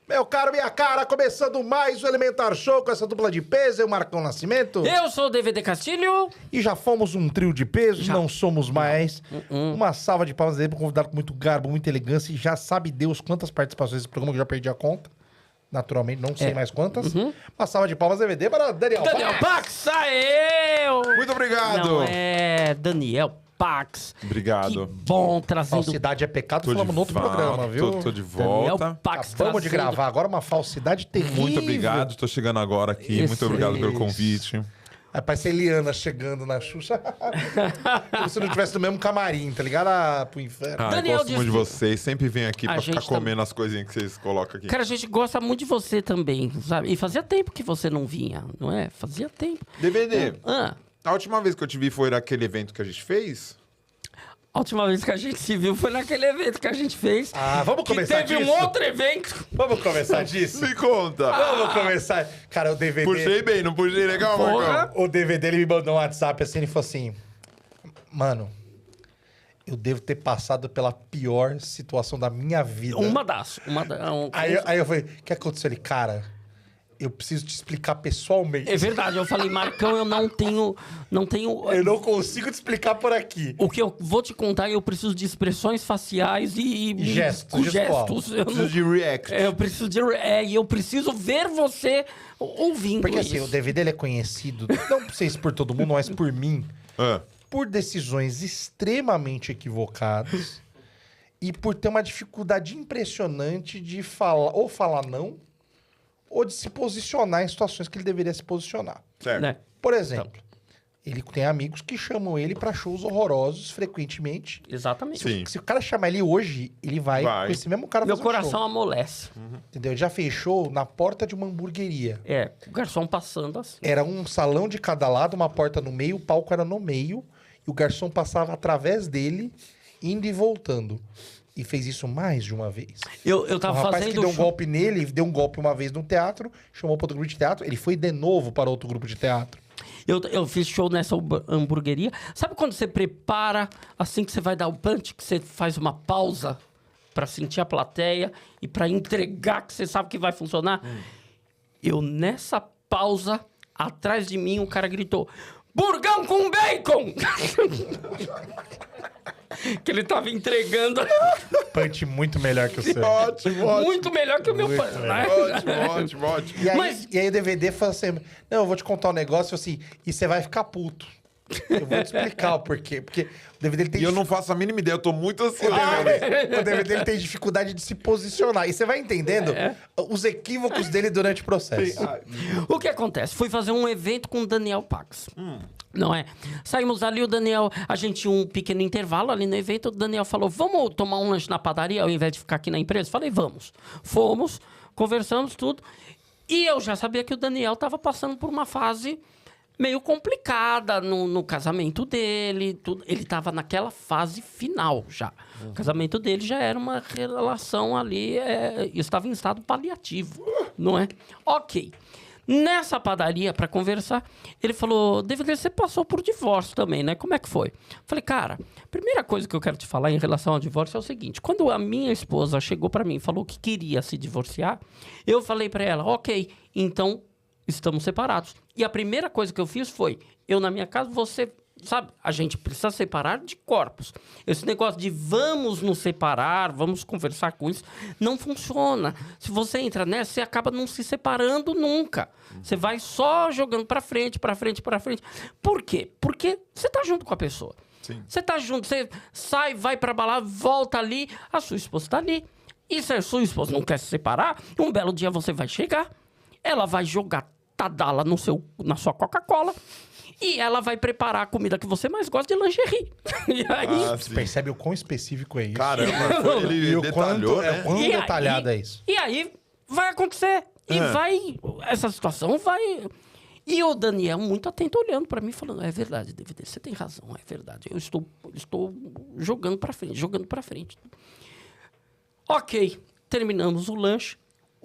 Meu caro, minha cara, começando mais o Elementar Show com essa dupla de peso, eu, Marcão Nascimento. Eu sou o DVD Castilho. E já fomos um trio de peso, não somos mais. Uma salva de palmas dele para um convidado com muito garbo, muita elegância. E já sabe Deus quantas participações desse programa que eu já perdi a conta. Naturalmente, não sei mais quantas. Uma salva de palmas DVD para Daniel Pax, aê! Muito obrigado. Não, é Daniel Pax. Obrigado. Que bom trazendo... Falsidade é pecado, Tô falamos de no outro volta, programa, viu? Tô de Daniel volta. Pax Acabamos de trazendo- gravar agora uma falsidade terrível. Muito obrigado, tô chegando agora aqui. Muito obrigado pelo convite. Aí parece a Eliana chegando na Xuxa. Como se não estivesse no mesmo camarim, tá ligado? Ah, pro inferno. Ah, eu Daniel gosto muito de disse- vocês. Sempre venho aqui A pra ficar gente comendo as coisinhas que vocês colocam aqui. Cara, a gente gosta muito de você também, sabe? E fazia tempo que você não vinha, não é? Fazia tempo. DVD, Ah, a última vez que eu te vi foi naquele evento que a gente fez? a última vez que a gente se viu foi naquele evento que a gente fez. Ah, vamos que começar teve disso? um outro evento. Vamos começar disso? Me conta. Vamos começar. Cara, o DVD... Puxei bem, não puxei legal, Porra. Marcão? O DVD, ele me mandou um WhatsApp assim, ele falou assim... Mano, eu devo ter passado pela pior situação da minha vida. Aí eu falei, o que aconteceu? Ele, cara, eu preciso te explicar pessoalmente. É verdade, eu falei, Marcão, eu não tenho... Eu não consigo te explicar por aqui. O que eu vou te contar, eu preciso de expressões faciais e gestos, com gestual. gestos. Eu, Preciso de react. eu preciso de... E eu preciso ver você ouvindo Porque isso. assim, o DVD ele é conhecido, não sei se por todo mundo, mas por mim, Ah, por decisões extremamente equivocadas e por ter uma dificuldade impressionante de falar, ou falar não, ou de se posicionar em situações que ele deveria se posicionar. certo. Né? Por exemplo, ele tem amigos que chamam ele pra shows horrorosos frequentemente. Exatamente. Sim. Se o cara chamar ele hoje, ele vai com esse mesmo cara Meu fazer um coração show. amolece. Entendeu? Ele já fez show na porta de uma hamburgueria. É, o garçom passando assim. Era um salão de cada lado, uma porta no meio, o palco era no meio, e o garçom passava através dele, indo e voltando. E fez isso mais de uma vez. Eu O tava rapaz fazendo que deu um show- golpe nele, deu um golpe uma vez no teatro, chamou para outro grupo de teatro, ele foi de novo para outro grupo de teatro. Eu fiz show nessa hamburgueria. Sabe quando você prepara, assim que você vai dar o punch, que você faz uma pausa pra sentir a plateia e pra entregar que você sabe que vai funcionar? Eu, nessa pausa, atrás de mim, um cara gritou: "Burgão com bacon!" Que ele tava entregando Punch muito melhor que o seu. Ótimo, ótimo. muito melhor que o meu punch. né? Ótimo. E aí, Mas- e aí o DVD falou assim, não, eu vou te contar um negócio assim, e você vai ficar puto. Eu vou te explicar o porquê. Porque o DVD ele tem E eu não faço a mínima ideia, eu tô muito ansioso. O DVD ele tem dificuldade de se posicionar. E você vai entendendo os equívocos dele durante o processo. O que acontece? Fui fazer um evento com o Daniel Pax. Não é? Saímos ali, o Daniel... A gente tinha um pequeno intervalo ali no evento. O Daniel falou, vamos tomar um lanche na padaria ao invés de ficar aqui na empresa? Falei, vamos. Fomos, conversamos tudo. E eu já sabia que o Daniel estava passando por uma fase meio complicada no casamento dele. Tudo. Ele estava naquela fase final já. O casamento dele já era uma relação ali... estava em estado paliativo, não é? Ok. Nessa padaria, para conversar, ele falou, DVD, você passou por divórcio também, né? Como é que foi? Falei, cara, a primeira coisa que eu quero te falar em relação ao divórcio é o seguinte. Quando a minha esposa chegou para mim e falou que queria se divorciar, eu falei para ela, ok, então estamos separados. E a primeira coisa que eu fiz foi, eu na minha casa, você... Sabe, a gente precisa separar de corpos. Esse negócio de vamos nos separar, vamos conversar com isso, não funciona. Se você entra nessa, você acaba não se separando nunca. Você vai só jogando pra frente, pra frente, pra frente. Por quê? Porque você tá junto com a pessoa. Sim. Você tá junto, você sai, vai pra balada, volta ali, a sua esposa tá ali. E se a sua esposa não quer se separar, um belo dia você vai chegar, ela vai jogar Tadala na sua Coca-Cola, e ela vai preparar a comida que você mais gosta de lingerie. E aí... Você percebe o quão específico é isso? Caramba, ele E o detalhou, quanto, né? o quão E detalhado aí- é isso. E aí vai acontecer. E vai... Essa situação vai... E o Daniel muito atento olhando pra mim, falando, é verdade, DVD, você tem razão, é verdade. Eu estou jogando pra frente, jogando pra frente. Ok, terminamos o lanche.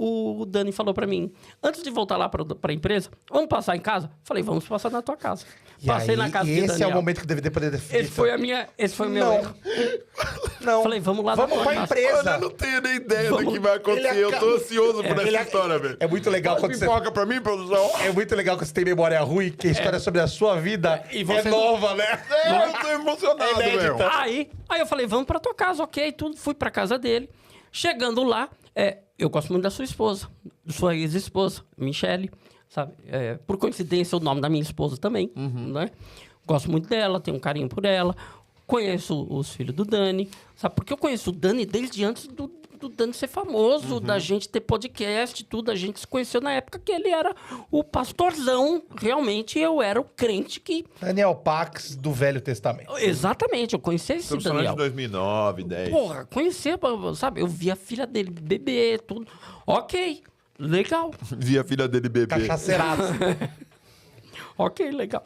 o Dani falou pra mim, antes de voltar lá pra empresa, vamos passar em casa? Falei, vamos passar na tua casa. Passei na casa de Daniel. Esse é o momento que o DVD poderia ter feito. Esse foi o meu erro. Não. Falei, vamos lá. Vamos pra empresa. Olha, eu não tenho nem ideia do que vai acontecer. Eu tô ansioso por essa história, velho. É muito legal quando você... Pipoca pra mim, produção. É muito legal quando você tem memória ruim, que a história sobre a sua vida é nova, né? Eu tô emocionado, velho. Aí eu falei, vamos pra tua casa, ok, tudo. Fui pra casa dele. Chegando lá, eu gosto muito da sua esposa, sua ex-esposa, Michele, sabe? Por coincidência, o nome da minha esposa também, né? Gosto muito dela, tenho um carinho por ela. Conheço os filhos do Dani, sabe? Porque eu conheço o Dani desde antes do Dani ser famoso, da gente ter podcast e tudo. A gente se conheceu na época que ele era o pastorzão. Realmente, eu era o crente que... Daniel Pax do Velho Testamento. Exatamente, eu conheci esse Daniel. de 2009, 10. Porra, conhecia, sabe? Eu vi a filha dele beber, tudo. Ok, legal. Vi a filha dele beber. Cachaceiraço. Ok, legal.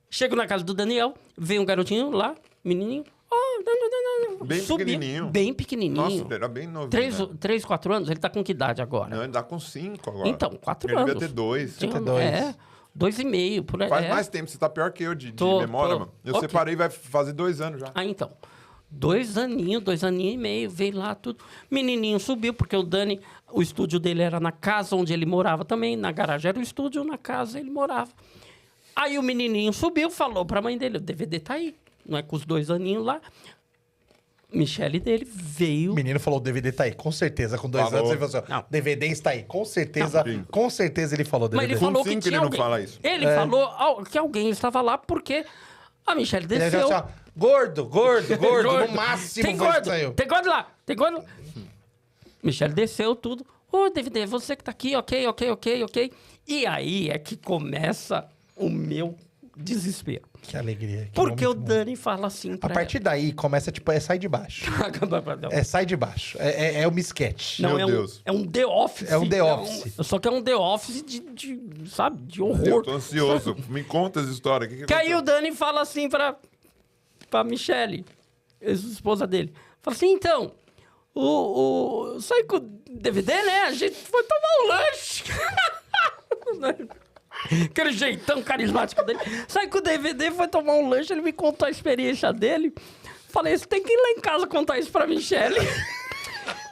Chego na casa do Daniel, vem um garotinho lá, menininho. Bem pequenininho. Bem pequenininho. Nossa, ele era bem novinho. 3, 4 anos? Ele tá com que idade agora? Não, ele tá com 5 agora. Então, 4 ele anos. Ele devia ter 2. Tinha 2,5, por aí. Faz mais tempo, você tá pior que eu de memória, mano. Eu separei, vai fazer 2 anos já. Então. 2 aninhos e meio, veio lá tudo. Menininho subiu, porque o Dani, o estúdio dele era na casa onde ele morava também. Na garagem era o estúdio, na casa ele morava. Aí o menininho subiu, falou pra mãe dele, o DVD tá aí. Não é com os 2 aninhos lá. Michele dele veio... O menino falou, o DVD tá aí. Com certeza, com 2 anos, ele falou assim, DVD está aí. Com certeza ele falou DVD. Mas ele falou que tinha ele alguém. Não fala isso. Ele falou que alguém estava lá porque a Michele desceu. Ele gordo, no máximo tem gordo, saiu. Tem gordo lá. Michele desceu tudo. Ô, DVD, você que tá aqui, ok. E aí é que começa o meu desespero. Que alegria. Porque o Dani fala assim pra A partir daí, começa, sai de baixo. Sai de baixo. É um sketch. Não, Meu Deus. É um The Office. É um The Office. Só que é um The Office sabe, de horror. Eu tô ansioso. Me conta essa história. Que aí o Dani fala assim pra Michele, ex-esposa dele. Fala assim, então, sai com o DVD, né? A gente foi tomar um lanche. Aquele jeitão carismático dele. Sai com o DVD, foi tomar um lanche, ele me contou a experiência dele. Falei, você tem que ir lá em casa contar isso pra Michele.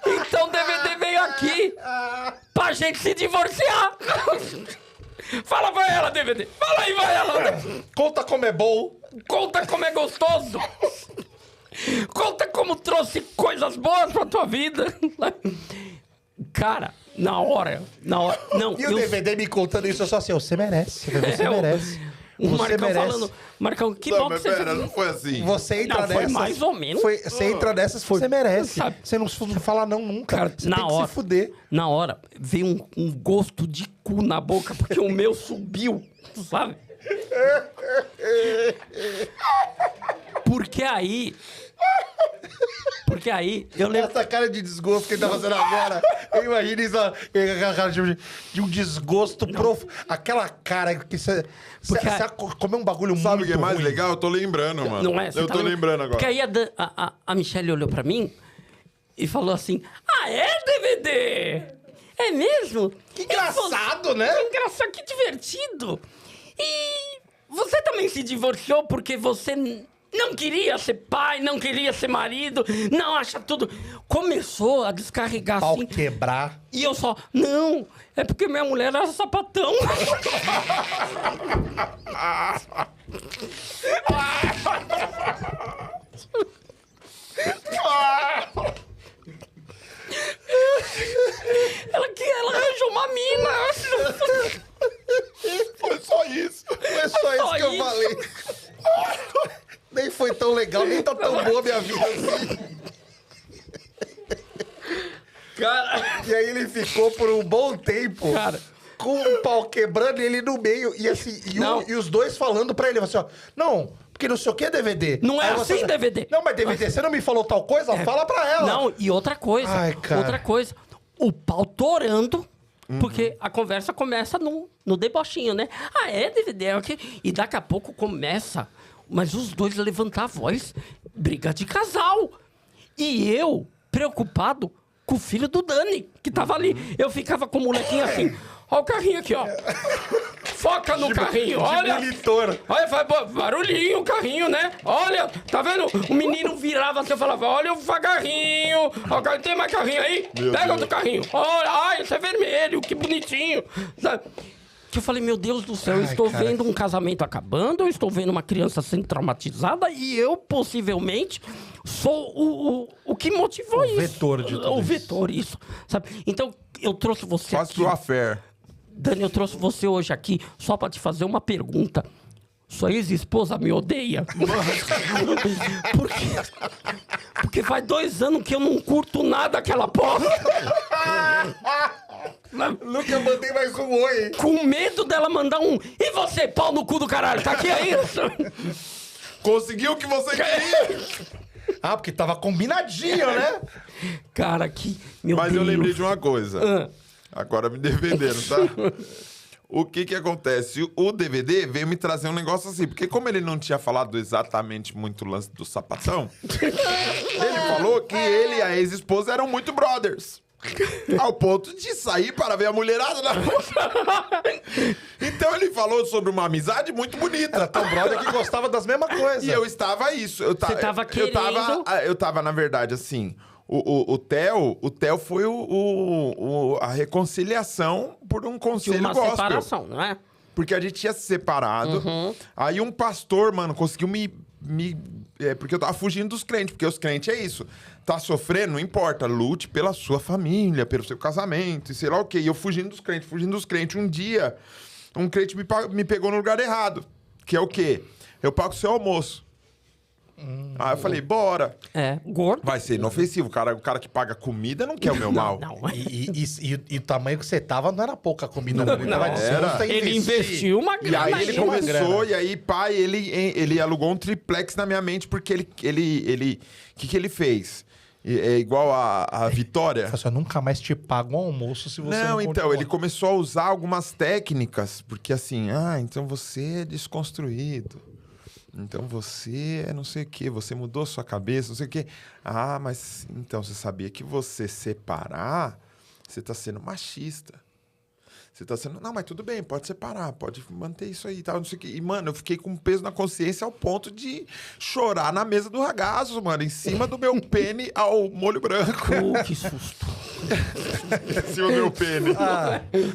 Então o DVD veio aqui pra gente se divorciar. Fala pra ela, DVD. Fala aí pra ela. Conta como é bom. Conta como é gostoso. Conta como trouxe coisas boas pra tua vida. Cara, na hora. Não, e o DVD me contando isso, eu só assim, você merece. Você merece. O Marcão falando, Marcão, que bom que você fez. Não foi assim. Você entra nessas. Foi mais ou menos. Você entra nessas, você merece. Sabe? Você não fala não nunca. Cara, você tem que se fuder. Na hora, veio um gosto de cu na boca, porque o meu subiu, sabe? Porque aí, eu lembro... Essa cara de desgosto que ele tá fazendo agora, eu imagino isso, aquela cara de um desgosto profundo. Aquela cara que você comer um bagulho muito ruim. Sabe o que é mais legal? Eu tô lembrando, mano. Não é? Eu tô lembrando agora. Porque aí a Michele olhou pra mim e falou assim, DVD? É mesmo? Que engraçado, né? Que engraçado, que divertido. E você também se divorciou porque você... não queria ser pai, não queria ser marido, não acha tudo. Começou a descarregar pau assim. Quebrar. E eu só, não, é porque minha mulher era sapatão. Ela arranjou uma mina. Foi só isso. Foi só isso que eu falei. Nem foi tão legal, nem tá tão boa a minha vida assim. Cara... E aí ele ficou por um bom tempo, cara, com o pau quebrando e ele no meio. E assim, e os dois falando pra ele, assim, ó, não, porque não sei o que é DVD. Não é assim, DVD. Não, mas DVD, você não me falou tal coisa? Fala pra ela. Não, e outra coisa. Ai, cara. Outra coisa. O pau torando, porque a conversa começa no debochinho, né? DVD é o quê? E daqui a pouco começa... Mas os dois levantar a voz, briga de casal. E eu, preocupado com o filho do Dani, que tava ali. Eu ficava com o molequinho assim. Olha o carrinho aqui, ó. Foca no carrinho, olha. Olha, faz barulhinho o carrinho, né? Olha, tá vendo? O menino virava assim, eu falava, olha o carrinho. Tem mais carrinho aí? Pega outro carrinho. Olha, ai, esse é vermelho, que bonitinho. Sabe? Que eu falei, meu Deus do céu, eu estou vendo um casamento acabando, eu estou vendo uma criança sendo traumatizada e eu, possivelmente, sou o que motivou isso. O vetor de tudo O vetor, isso. Sabe? Então, eu trouxe você Faz aqui. pro affair. Dani, eu trouxe você hoje aqui só pra te fazer uma pergunta. Sua ex-esposa me odeia? Porque faz 2 anos que eu não curto nada aquela porra. Nunca mandei mais um oi. Com medo dela mandar um... E você, pau no cu do caralho, tá aqui ainda? Conseguiu o que você queria. Porque tava combinadinho, né? Cara, que... Meu Mas Deus. eu lembrei de uma coisa. Agora me defenderam, tá? O que acontece? O DVD veio me trazer um negócio assim, porque como ele não tinha falado exatamente muito o lance do sapatão, ele falou que ele e a ex-esposa eram muito brothers. Ao ponto de sair para ver a mulherada na rua. Então ele falou sobre uma amizade muito bonita. Era tão brother que gostava das mesmas coisas. E eu estava isso. Você tava querendo... Eu tava, na verdade, assim... O Theo foi a reconciliação por um conselho uma gospel. separação, não é? Porque a gente tinha se separado. Aí um pastor, mano, conseguiu porque eu tava fugindo dos crentes. Porque os crentes é isso. Tá sofrendo, não importa. Lute pela sua família, pelo seu casamento e sei lá o quê. E eu fugindo dos crentes. Um dia, um crente me pegou no lugar errado. Que é o quê? Eu pago o seu almoço. Aí eu falei, bora. Gordo. Vai ser inofensivo. O cara que paga comida não quer o meu mal. Não. E o tamanho que você tava não era pouca comida. Não, era. Ele investiu uma grana. E aí ele começou, e aí, pai, ele alugou um triplex na minha mente, porque o que ele fez? É igual a Vitória. Eu nunca mais te pago um almoço se você não então, ele começou a usar algumas técnicas, porque assim, então você é desconstruído. Então você é não sei o quê, você mudou sua cabeça, não sei o quê. Mas então você sabia que você separar, você tá sendo machista. Você tá sendo... Não, mas tudo bem, pode separar, pode manter isso aí e tal, não sei o quê. E, mano, eu fiquei com um peso na consciência ao ponto de chorar na mesa do ragazzo, mano, em cima do meu pene ao molho branco. Que susto. Em cima do meu pene.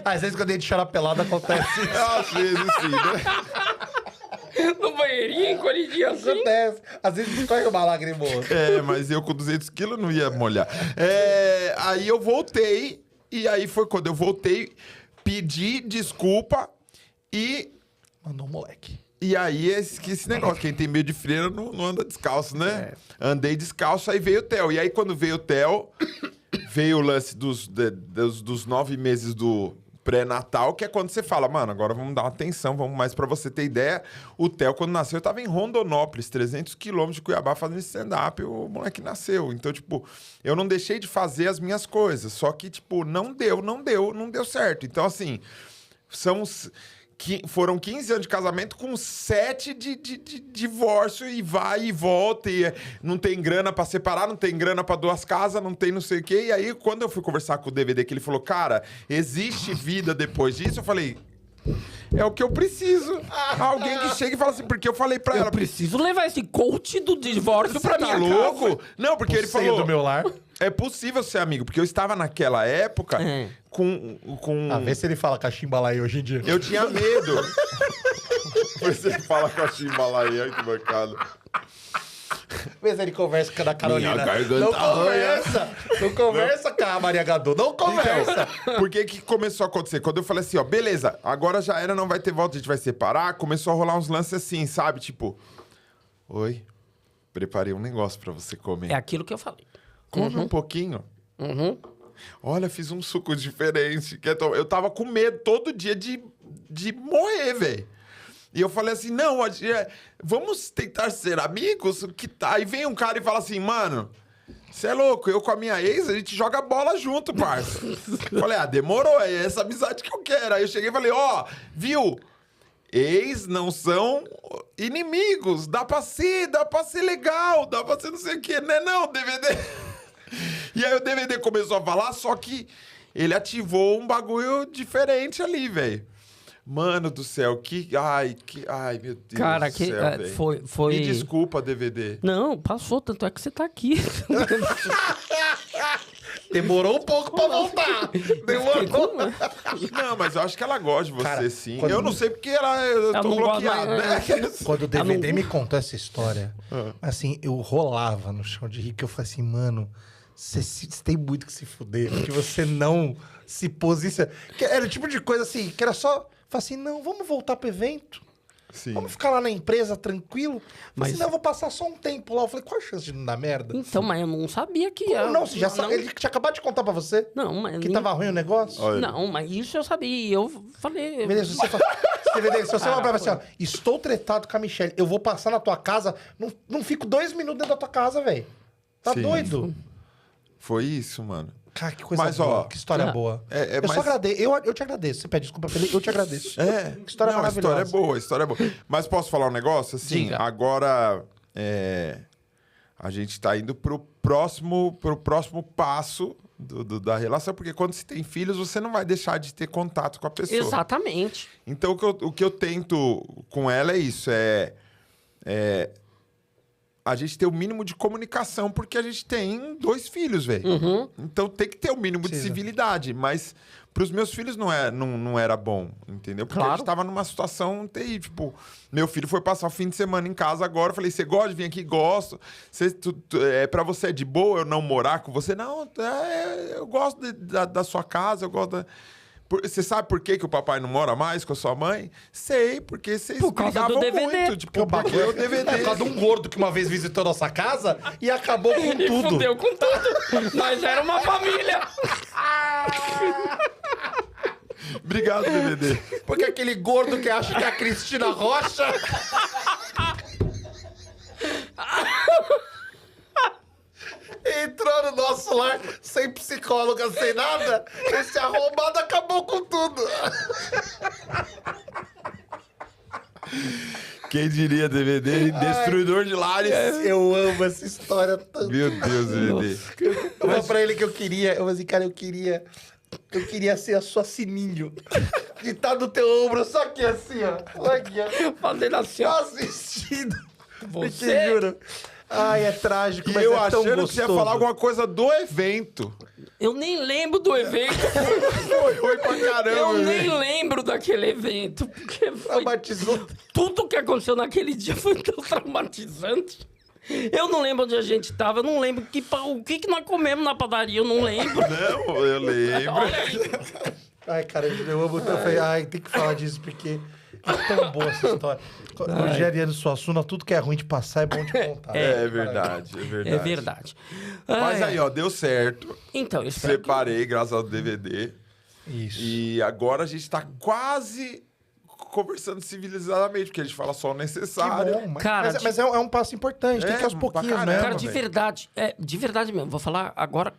Às vezes quando a gente chora pelado acontece isso. Às vezes sim, né? No banheirinho, encolhidinho assim. Acontece. Às vezes escorre uma lágrima. Mas eu com 200 quilos não ia molhar. Aí eu voltei, e aí foi quando eu voltei, pedi desculpa e... Mandou um moleque. E aí esse negócio, quem tem medo de freira não anda descalço, né? Andei descalço, aí veio o Theo. E aí quando veio o Theo, veio o lance dos 9 meses do... pré-natal, que é quando você fala, mano, agora vamos dar uma atenção, vamos mais pra você ter ideia. O Theo, quando nasceu, eu tava em Rondonópolis, 300 quilômetros de Cuiabá, fazendo stand-up, o moleque nasceu. Então, tipo, eu não deixei de fazer as minhas coisas, só que, tipo, não deu certo. Então, assim, foram 15 anos de casamento com 7 de divórcio e vai e volta e não tem grana pra separar, não tem grana pra 2 casas, não tem não sei o quê. E aí, quando eu fui conversar com o DVD, que ele falou, cara, existe vida depois disso? Eu falei, é o que eu preciso. Alguém que chega e fala assim, porque eu falei pra ela... Eu preciso levar esse coach do divórcio pra minha louco? casa. Não, porque ele falou... do meu lar. É possível ser amigo, porque eu estava naquela época com... Vê se ele fala cachimbalaí hoje em dia. Eu tinha medo. Vê se ele fala cachimbalaí, ai que bancada. Vê se ele conversa com a da Carolina. Minha garganta não conversa. Não conversa com a Maria Gadot. Não conversa. Então, por que começou a acontecer? Quando eu falei assim, ó, beleza, agora já era, não vai ter volta, a gente vai separar. Começou a rolar uns lances assim, sabe? Tipo, oi, preparei um negócio pra você comer. É aquilo que eu falei. Come um pouquinho. Olha, fiz um suco diferente. Eu tava com medo todo dia de morrer, velho. E eu falei assim, não, vamos tentar ser amigos? Que tá? Aí vem um cara e fala assim, mano, você é louco, eu com a minha ex, a gente joga bola junto, parça. Falei, demorou, é essa amizade que eu quero. Aí eu cheguei e falei, viu? Ex não são inimigos, dá pra ser legal, dá pra ser não sei o quê, né não, DVD? E aí o DVD começou a falar, só que ele ativou um bagulho diferente ali, velho. Mano do céu, Ai, meu Deus cara, do céu, foi... Me desculpa, DVD. Não, passou, tanto é que você tá aqui. Demorou um pouco pra voltar. Demorou. Não, mas eu acho que ela gosta de você, cara, sim. quando... Eu não sei porque eu tô bloqueado, né? Quando o DVD me contou essa história, assim, eu rolava no chão de rir, que eu falei assim, mano, você tem muito que se fuder, porque você não se posiciona. Era o tipo de coisa assim, que era só... Falei assim, não, vamos voltar pro evento. Sim. Vamos ficar lá na empresa tranquilo. Mas senão eu vou passar só um tempo lá. Eu falei, qual a chance de não dar merda? Então, mas eu não sabia que ia. Não, você já sabe. Ele tinha acabado de contar pra você? Não, mas... Que tava ruim o negócio? Olha. Não, mas isso eu sabia. E eu falei... Beleza, se você falar pra assim, ó, estou tretado com a Michelle, eu vou passar na tua casa, não fico 2 minutos dentro da tua casa, velho. Tá doido? Foi isso, mano. Cara, que coisa boa, que história boa. Eu só agradeço, eu te agradeço. Você pede desculpa pra ele, eu te agradeço. Que história maravilhosa. A história é boa. Mas posso falar um negócio? Assim, diga. Agora a gente tá indo pro próximo passo da relação, porque quando você tem filhos, você não vai deixar de ter contato com a pessoa. Exatamente. Então, o que eu tento com ela é isso, a gente ter o mínimo de comunicação, porque a gente tem 2 filhos, velho. Uhum. Então tem que ter o mínimo de civilidade. Mas pros meus filhos não era bom, entendeu? Porque a gente tava numa situação terrível. Tipo, meu filho foi passar o fim de semana em casa agora. Eu falei, você gosta de vir aqui? Gosto. Pra você é de boa eu não morar com você? Não, eu gosto da sua casa, eu gosto da... Você sabe por que o papai não mora mais com a sua mãe? Sei, porque vocês brigavam muito. Tipo, porque o DVD... É por causa de um gordo que uma vez visitou nossa casa e acabou com tudo. E fudeu com tudo. Nós era uma família. Obrigado, DVD. Porque aquele gordo que acha que é a Cristina Rocha... entrou no nosso lar sem psicóloga, sem nada. Esse arrombado acabou com tudo. Quem diria, DVD? Destruidor de lares. Eu amo essa história tanto. Meu Deus, DVD. Eu falei pra ele que eu queria. Eu falei assim, cara, eu queria ser a sua sininho. De estar no teu ombro, só que assim, ó. Aqui, ó. Fazendo assim, ó. Assistindo. Você? Eu te juro. Ai, é trágico, mas eu é tão achando gostoso. que você ia falar alguma coisa do evento. Eu nem lembro do evento. Foi pra caramba. Eu nem lembro daquele evento. Porque foi... Traumatizou. Tudo que aconteceu naquele dia foi tão traumatizante. Eu não lembro onde a gente tava. Eu não lembro o que nós comemos na padaria. Eu não lembro. Não, eu lembro. Olha aí. Ai, cara, eu amo tanto. Eu falei, tem que falar disso, porque é tão boa essa história. Rogério e Suassuna, tudo que é ruim de passar é bom de contar. É verdade. É verdade. Mas aí, ó, deu certo. Então, eu espero Separei, graças ao DVD. Isso. E agora a gente tá quase conversando civilizadamente, porque a gente fala só o necessário. Que bom, mas é um passo importante, tem que ir aos pouquinhos, caramba, né? Cara, de verdade mesmo. Vou falar agora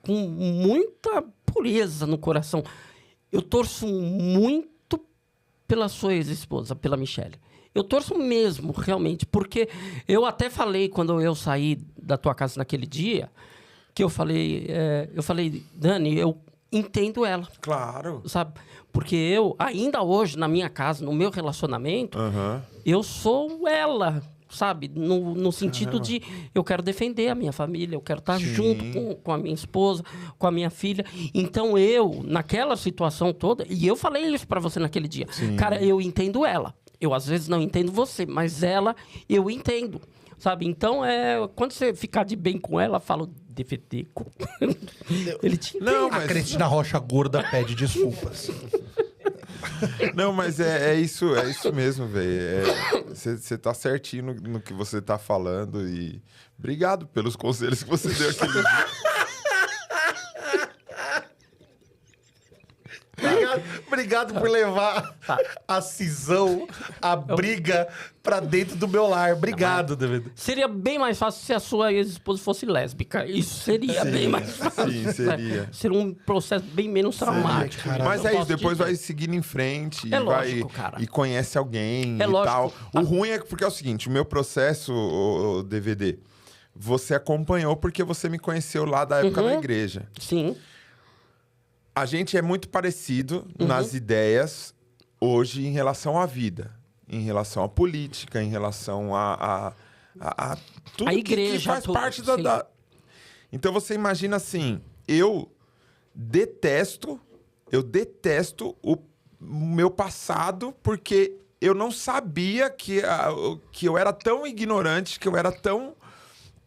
com muita pureza no coração. Eu torço muito pela sua ex-esposa, pela Michelle. Eu torço mesmo, realmente, porque eu até falei, quando eu saí da tua casa naquele dia, que eu falei, Dani, eu entendo ela. Claro. Sabe? Porque eu, ainda hoje, na minha casa, no meu relacionamento, eu sou ela, sabe? No sentido de eu quero defender a minha família, eu quero estar junto com a minha esposa, com a minha filha. Então eu, naquela situação toda, e eu falei isso pra você naquele dia, cara, eu entendo ela. Eu, às vezes, não entendo você, mas ela, eu entendo, sabe? Então, quando você ficar de bem com ela, fala, DVD. Ele te entende. Não, mas... A Cristina Rocha gorda pede desculpas. Não, mas é isso mesmo, velho. Você tá certinho no que você tá falando e obrigado pelos conselhos que você deu aquele dia. Obrigado por levar a cisão, a briga pra dentro do meu lar. Obrigado, David. Seria bem mais fácil se a sua ex-esposa fosse lésbica. Isso seria bem mais fácil. Sim, seria. Seria um processo bem menos traumático. Mas é isso, depois vai seguindo em frente lógico, cara. E conhece alguém é e lógico. tal. O ruim é porque é o seguinte, o meu processo, o DVD, você acompanhou porque você me conheceu lá da época da igreja. Sim. A gente é muito parecido nas ideias hoje em relação à vida, em relação à política, em relação a tudo a igreja, que faz parte da... Então você imagina assim, eu detesto o meu passado porque eu não sabia que eu era tão ignorante, que eu era tão...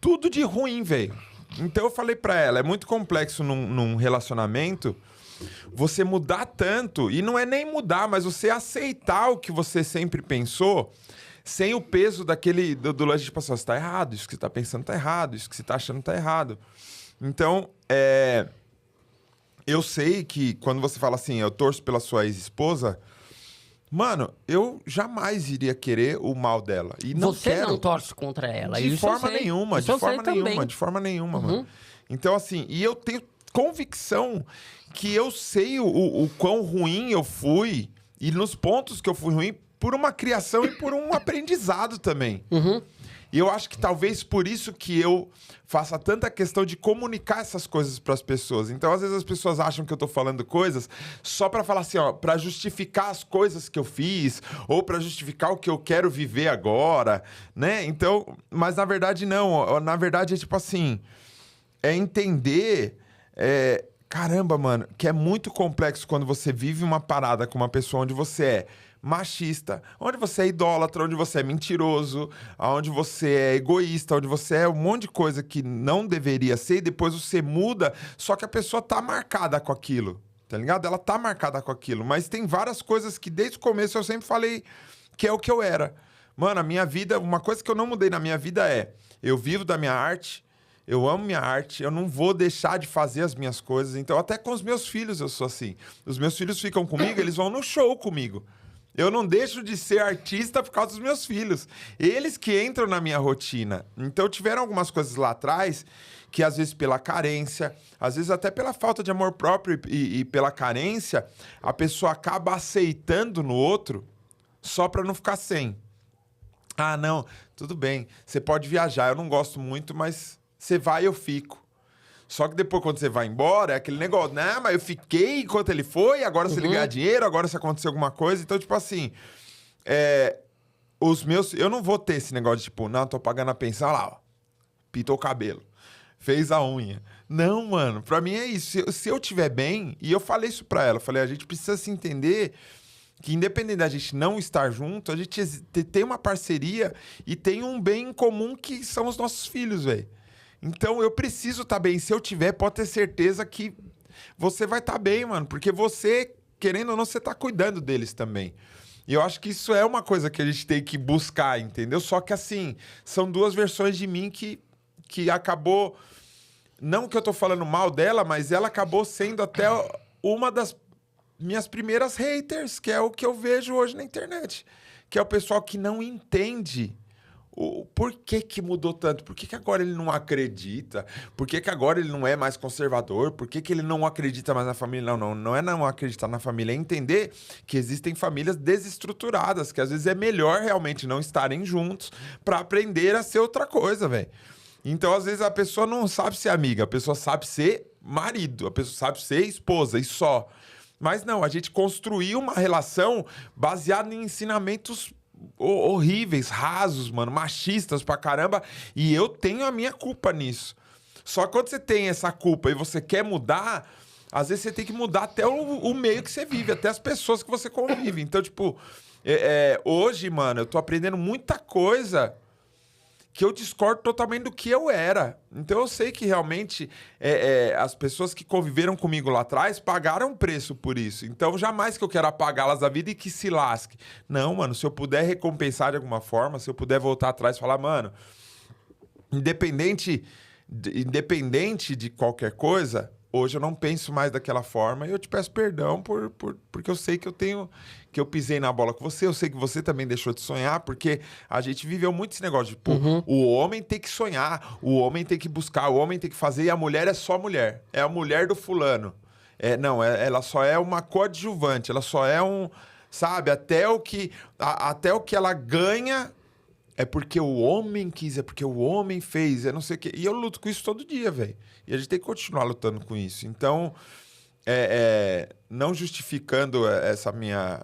Tudo de ruim, velho. Então eu falei pra ela, é muito complexo num relacionamento você mudar tanto, e não é nem mudar, mas você aceitar o que você sempre pensou, sem o peso do lance de pessoa, você tá errado, isso que você tá pensando tá errado, isso que você tá achando tá errado. Então, eu sei que quando você fala assim, eu torço pela sua ex-esposa, mano, eu jamais iria querer o mal dela. E não você quero. Não torce contra ela. De forma nenhuma, de forma nenhuma, mano. Então, assim, e eu tenho convicção que eu sei o quão ruim eu fui e nos pontos que eu fui ruim por uma criação e por um aprendizado também. E eu acho que talvez por isso que eu faça tanta questão de comunicar essas coisas para as pessoas. Então, às vezes as pessoas acham que eu tô falando coisas só para falar assim, ó, para justificar as coisas que eu fiz ou para justificar o que eu quero viver agora, né? Então, mas na verdade não. Na verdade é tipo assim, é entender, caramba, mano, que é muito complexo quando você vive uma parada com uma pessoa onde você é machista, onde você é idólatra, onde você é mentiroso, onde você é egoísta, onde você é um monte de coisa que não deveria ser, e depois você muda, só que a pessoa tá marcada com aquilo, tá ligado? Ela tá marcada com aquilo, mas tem várias coisas que desde o começo eu sempre falei que é o que eu era. Mano, a minha vida, uma coisa que eu não mudei na minha vida eu vivo da minha arte, eu amo minha arte, eu não vou deixar de fazer as minhas coisas, então até com os meus filhos eu sou assim. Os meus filhos ficam comigo, eles vão no show comigo. Eu não deixo de ser artista por causa dos meus filhos. Eles que entram na minha rotina. Então, tiveram algumas coisas lá atrás que, às vezes, pela carência, às vezes até pela falta de amor próprio e pela carência, a pessoa acaba aceitando no outro só para não ficar sem. Ah, não, tudo bem. Você pode viajar. Eu não gosto muito, mas você vai e eu fico. Só que depois, quando você vai embora, é aquele negócio, né? Mas eu fiquei enquanto ele foi, agora se ele ganhar dinheiro, agora se acontecer alguma coisa. Então, tipo assim, os meus... Eu não vou ter esse negócio de, tipo, não, tô pagando a pensão, olha lá, ó, pintou o cabelo, fez a unha. Não, mano, pra mim é isso. Se eu tiver bem, e eu falei isso pra ela, eu falei, a gente precisa se entender que independente da gente não estar junto, a gente tem uma parceria e tem um bem em comum que são os nossos filhos, velho. Então, eu preciso estar bem. Se eu tiver, pode ter certeza que você vai estar bem, mano. Porque você, querendo ou não, você está cuidando deles também. E eu acho que isso é uma coisa que a gente tem que buscar, entendeu? Só que, assim, são duas versões de mim que acabou... Não que eu tô falando mal dela, mas ela acabou sendo até uma das minhas primeiras haters, que é o que eu vejo hoje na internet. Que é o pessoal que não entende... Por que mudou tanto? Por que agora ele não acredita? Por que agora ele não é mais conservador? Por que ele não acredita mais na família? Não é não acreditar na família, é entender que existem famílias desestruturadas, que às vezes é melhor realmente não estarem juntos para aprender a ser outra coisa, velho. Então, às vezes, a pessoa não sabe ser amiga, a pessoa sabe ser marido, a pessoa sabe ser esposa e só. Mas não, a gente construiu uma relação baseada em ensinamentos horríveis, rasos, mano, machistas pra caramba, e eu tenho a minha culpa nisso. Só que quando você tem essa culpa e você quer mudar, às vezes você tem que mudar até o meio que você vive, até as pessoas que você convive. Então, tipo, hoje, mano, eu tô aprendendo muita coisa que eu discordo totalmente do que eu era. Então eu sei que realmente as pessoas que conviveram comigo lá atrás pagaram preço por isso. Então jamais que eu quero apagá-las da vida e que se lasque. Não, mano, se eu puder recompensar de alguma forma, se eu puder voltar atrás e falar, mano, independente de qualquer coisa, hoje eu não penso mais daquela forma e eu te peço perdão porque eu sei que eu pisei na bola com você, eu sei que você também deixou de sonhar, porque a gente viveu muito esse negócio de, pô, o homem tem que sonhar, o homem tem que buscar, o homem tem que fazer, e a mulher é só mulher, é a mulher do fulano. Ela só é uma coadjuvante, ela só é sabe, até o que ela ganha é porque o homem quis, é porque o homem fez, é não sei o quê. E eu luto com isso todo dia, velho. E a gente tem que continuar lutando com isso. Então, não justificando essa minha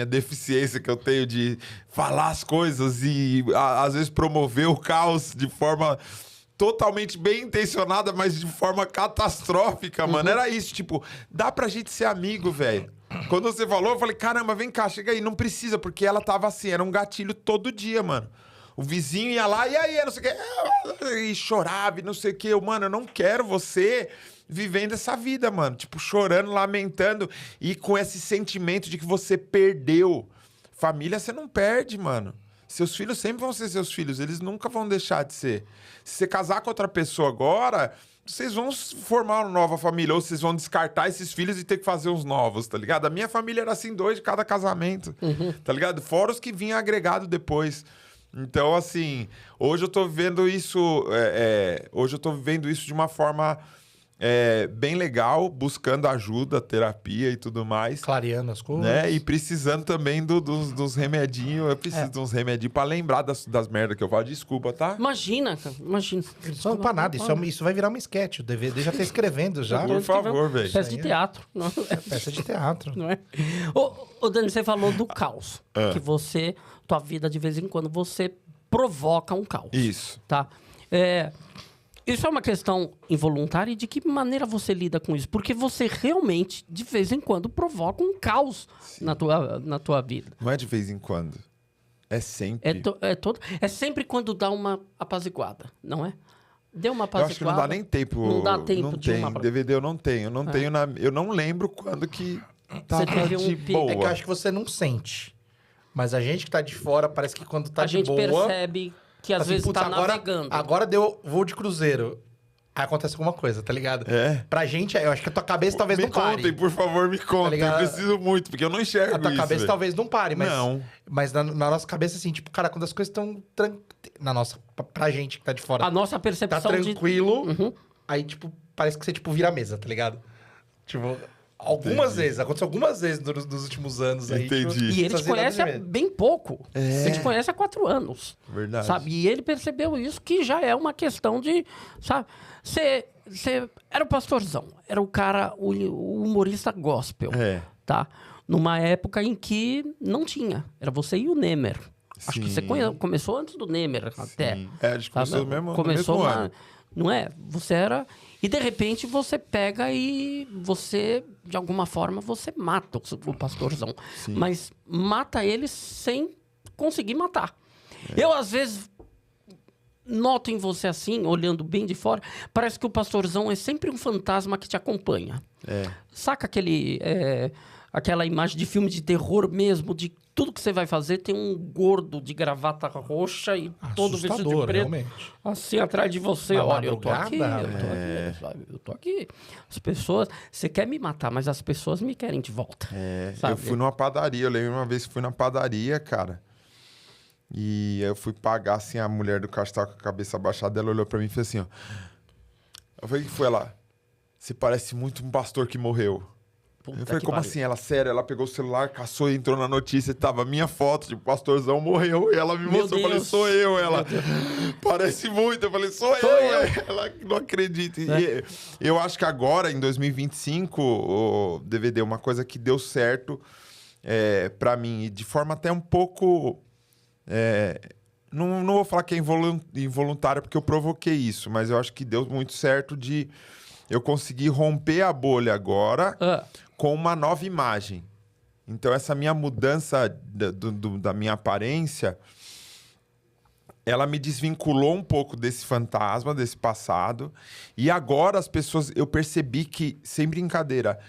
deficiência que eu tenho de falar as coisas e, às vezes, promover o caos de forma totalmente bem intencionada, mas de forma catastrófica, mano. Era isso, tipo, dá pra gente ser amigo, velho. Quando você falou, eu falei, caramba, vem cá, chega aí. Não precisa, porque ela tava assim, era um gatilho todo dia, mano. O vizinho ia lá, e aí, não sei o quê, e chorava, e não sei o quê. Mano, eu não quero você vivendo essa vida, mano. Tipo, chorando, lamentando, e com esse sentimento de que você perdeu. Família você não perde, mano. Seus filhos sempre vão ser seus filhos, eles nunca vão deixar de ser. Se você casar com outra pessoa agora, vocês vão formar uma nova família, ou vocês vão descartar esses filhos e ter que fazer uns novos, tá ligado? A minha família era assim, 2 de cada casamento, tá ligado? Fora os que vinham agregado depois. Então, assim, hoje eu tô vendo isso, hoje eu tô vivendo isso de uma forma bem legal, buscando ajuda, terapia e tudo mais. Clareando as coisas. Né? E precisando também dos remedinhos. Eu preciso de uns remedinhos pra lembrar das merdas que eu falo. Desculpa, tá? Imagina, cara. Imagina. Desculpa nada. Isso vai virar uma sketch. O DVD já tá escrevendo já. Por favor, velho. Peça de teatro. Não. Peça de teatro. Não é? Ô, Dani, você falou do caos. Que tua vida, de vez em quando, você provoca um caos. Isso. Tá? Isso é uma questão involuntária e de que maneira você lida com isso? Porque você realmente, de vez em quando, provoca um caos na tua vida. Não é de vez em quando. É sempre. É sempre quando dá uma apaziguada, não é? Deu uma apaziguada. Eu acho que não dá nem tempo. Não dá tempo não de tem. DVD eu não tenho. Eu não lembro quando que tava de boa. É que eu acho que você não sente. Mas a gente que tá de fora, parece que quando tá de boa... A gente percebe... que às vezes tá navegando. Agora deu voo de cruzeiro. Aí acontece alguma coisa, tá ligado? Pra gente, eu acho que a tua cabeça talvez não pare. Me contem, por favor, me contem. Eu preciso muito, porque eu não enxergo isso. A tua cabeça talvez não pare, mas... Não. Mas na nossa cabeça, assim, tipo, cara, quando as coisas estão... Pra gente que tá de fora... A nossa percepção tá tranquilo, aí, tipo, parece que você, tipo, vira a mesa, tá ligado? Tipo... Algumas vezes, aconteceu algumas vezes nos últimos anos aí. Entendi. Tipo, e ele te conhece há bem pouco. Ele te conhece há 4 anos. Verdade. Sabe? E ele percebeu isso, que já é uma questão de... Sabe? Você era o pastorzão. Era o cara, o humorista gospel. Tá? Numa época em que não tinha. Era você e o Nemer. Sim. Acho que você começou antes do Nemer até. A gente começou mesmo ano. Não é? Você era... E, de repente, você pega e você, de alguma forma, você mata o pastorzão. Sim. Mas mata ele sem conseguir matar. Eu, às vezes, noto em você assim, olhando bem de fora, parece que o pastorzão é sempre um fantasma que te acompanha. Saca aquela imagem de filme de terror mesmo, de tudo que você vai fazer, tem um gordo de gravata roxa e todo vestido de preto. Realmente. Assim, atrás de você. Olha, eu tô aqui. Eu tô aqui. As pessoas... Você quer me matar, mas as pessoas me querem de volta. Eu fui numa padaria. Eu lembro uma vez que fui na padaria, cara. E eu fui pagar, assim, a mulher do caixa tava com a cabeça abaixada. Ela olhou pra mim e fez assim, ó. Eu falei, o que foi lá? Você parece muito um pastor que morreu. Puta, eu falei, como assim? Ela, sério, ela pegou o celular, caçou e entrou na notícia e tava minha foto, tipo, o pastorzão morreu. E ela me mostrou, eu falei, sou eu. Ela, parece muito. Eu falei, sou eu. Ela não acredita. E eu acho que agora, em 2025, o DVD, uma coisa que deu certo pra mim, e de forma até um pouco... Não vou falar que é involuntária, porque eu provoquei isso, mas eu acho que deu muito certo de eu conseguir romper a bolha agora... com uma nova imagem. Então, essa minha mudança da minha aparência, ela me desvinculou um pouco desse fantasma, desse passado. E agora as pessoas... Eu percebi que, sem brincadeira,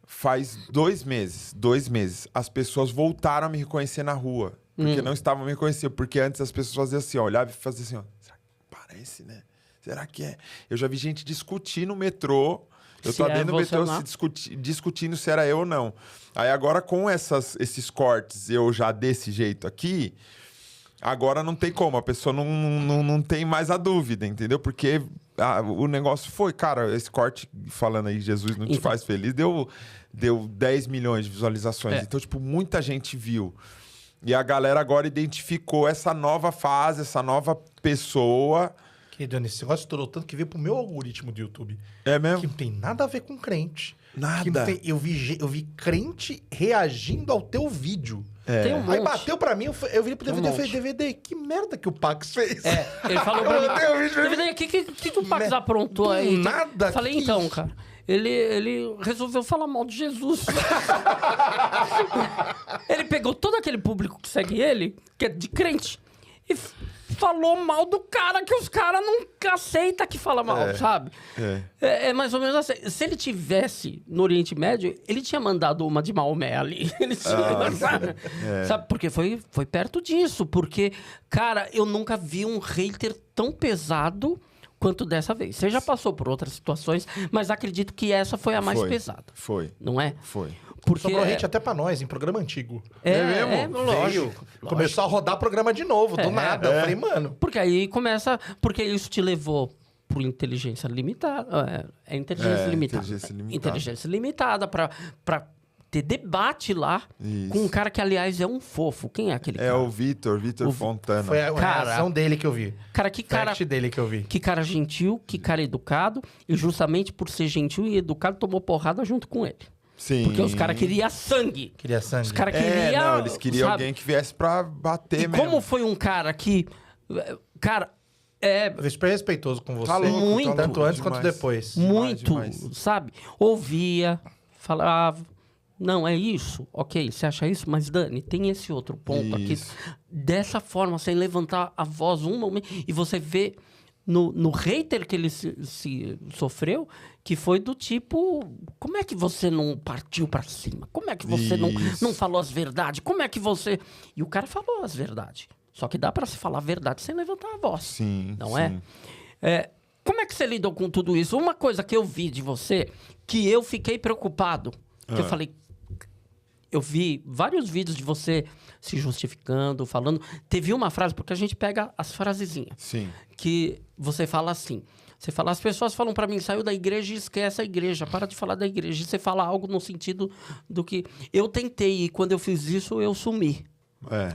faz 2 meses, as pessoas voltaram a me reconhecer na rua. Porque não estavam me reconhecendo. Porque antes as pessoas faziam assim, ó, olhavam e faziam assim, ó. Será que parece, né? Será que é? Eu já vi gente discutir no metrô... Eu tô dentro do metrô discutindo se era eu ou não. Aí agora, com esses cortes, eu já desse jeito aqui, agora não tem como. A pessoa não tem mais a dúvida, entendeu? Porque o negócio foi, cara, esse corte, falando aí, Jesus não te faz feliz, deu 10 milhões de visualizações. Então, tipo, muita gente viu. E a galera agora identificou essa nova fase, essa nova pessoa. Querido, esse negócio estourou tanto que veio pro meu algoritmo do YouTube. É mesmo? Que não tem nada a ver com crente. Nada. Eu vi crente reagindo ao teu vídeo. Tem um monte. Aí bateu pra mim, eu vi pro DVD, eu falei, DVD, que merda que o Pax fez? Ele falou pra mim, DVD, o que o Pax aprontou aí? Nada. Falei, então, cara, ele resolveu falar mal de Jesus. Ele pegou todo aquele público que segue ele, que é de crente, e falou mal do cara que os caras nunca aceitam que fala mal, sabe? É mais ou menos assim. Se ele tivesse no Oriente Médio, ele tinha mandado uma de Maomé ali. Ele tinha, sabe? Porque foi perto disso. Porque, cara, eu nunca vi um hater tão pesado quanto dessa vez. Você já passou por outras situações, mas acredito que essa foi a mais pesada. Foi. Não é? Foi. Porque sobrou hate até pra nós, em programa antigo. Mesmo? Lógico. Começou a rodar programa de novo, do nada. Eu falei, mano... Porque aí começa... Porque isso te levou por inteligência limitada. Inteligência limitada. Inteligência limitada pra ter debate lá com um cara que, aliás, é um fofo. Quem é aquele cara? É o Vitor Fontana. Foi a reação dele que eu vi. Cara, que cara... dele que eu vi. Que cara gentil, que cara educado. E justamente por ser gentil e educado, tomou porrada junto com ele. Sim. Porque os caras queriam sangue. Os caras queriam... eles queriam alguém que viesse pra bater e mesmo. Como foi um cara que... Cara... Eu fui super respeitoso com você. Tá louco, muito. Tanto antes demais. quanto depois. Muito, demais. sabe? Ouvia, falava... Não, é isso. Ok, você acha isso? Mas, Dani, tem esse outro ponto aqui. Dessa forma, sem levantar a voz um momento. E você vê no hater que ele se sofreu, que foi do tipo... Como é que você não partiu pra cima? Como é que você não falou as verdades? Como é que você... E o cara falou as verdades. Só que dá pra se falar a verdade sem levantar a voz. Sim, não é? Como é que você lidou com tudo isso? Uma coisa que eu vi de você, que eu fiquei preocupado, que eu falei... Eu vi vários vídeos de você se justificando, falando... Teve uma frase, porque a gente pega as frasezinhas. Sim. Que você fala assim... Você fala, as pessoas falam pra mim, saiu da igreja e esquece a igreja. Para de falar da igreja. E você fala algo no sentido do que... Eu tentei e quando eu fiz isso, eu sumi.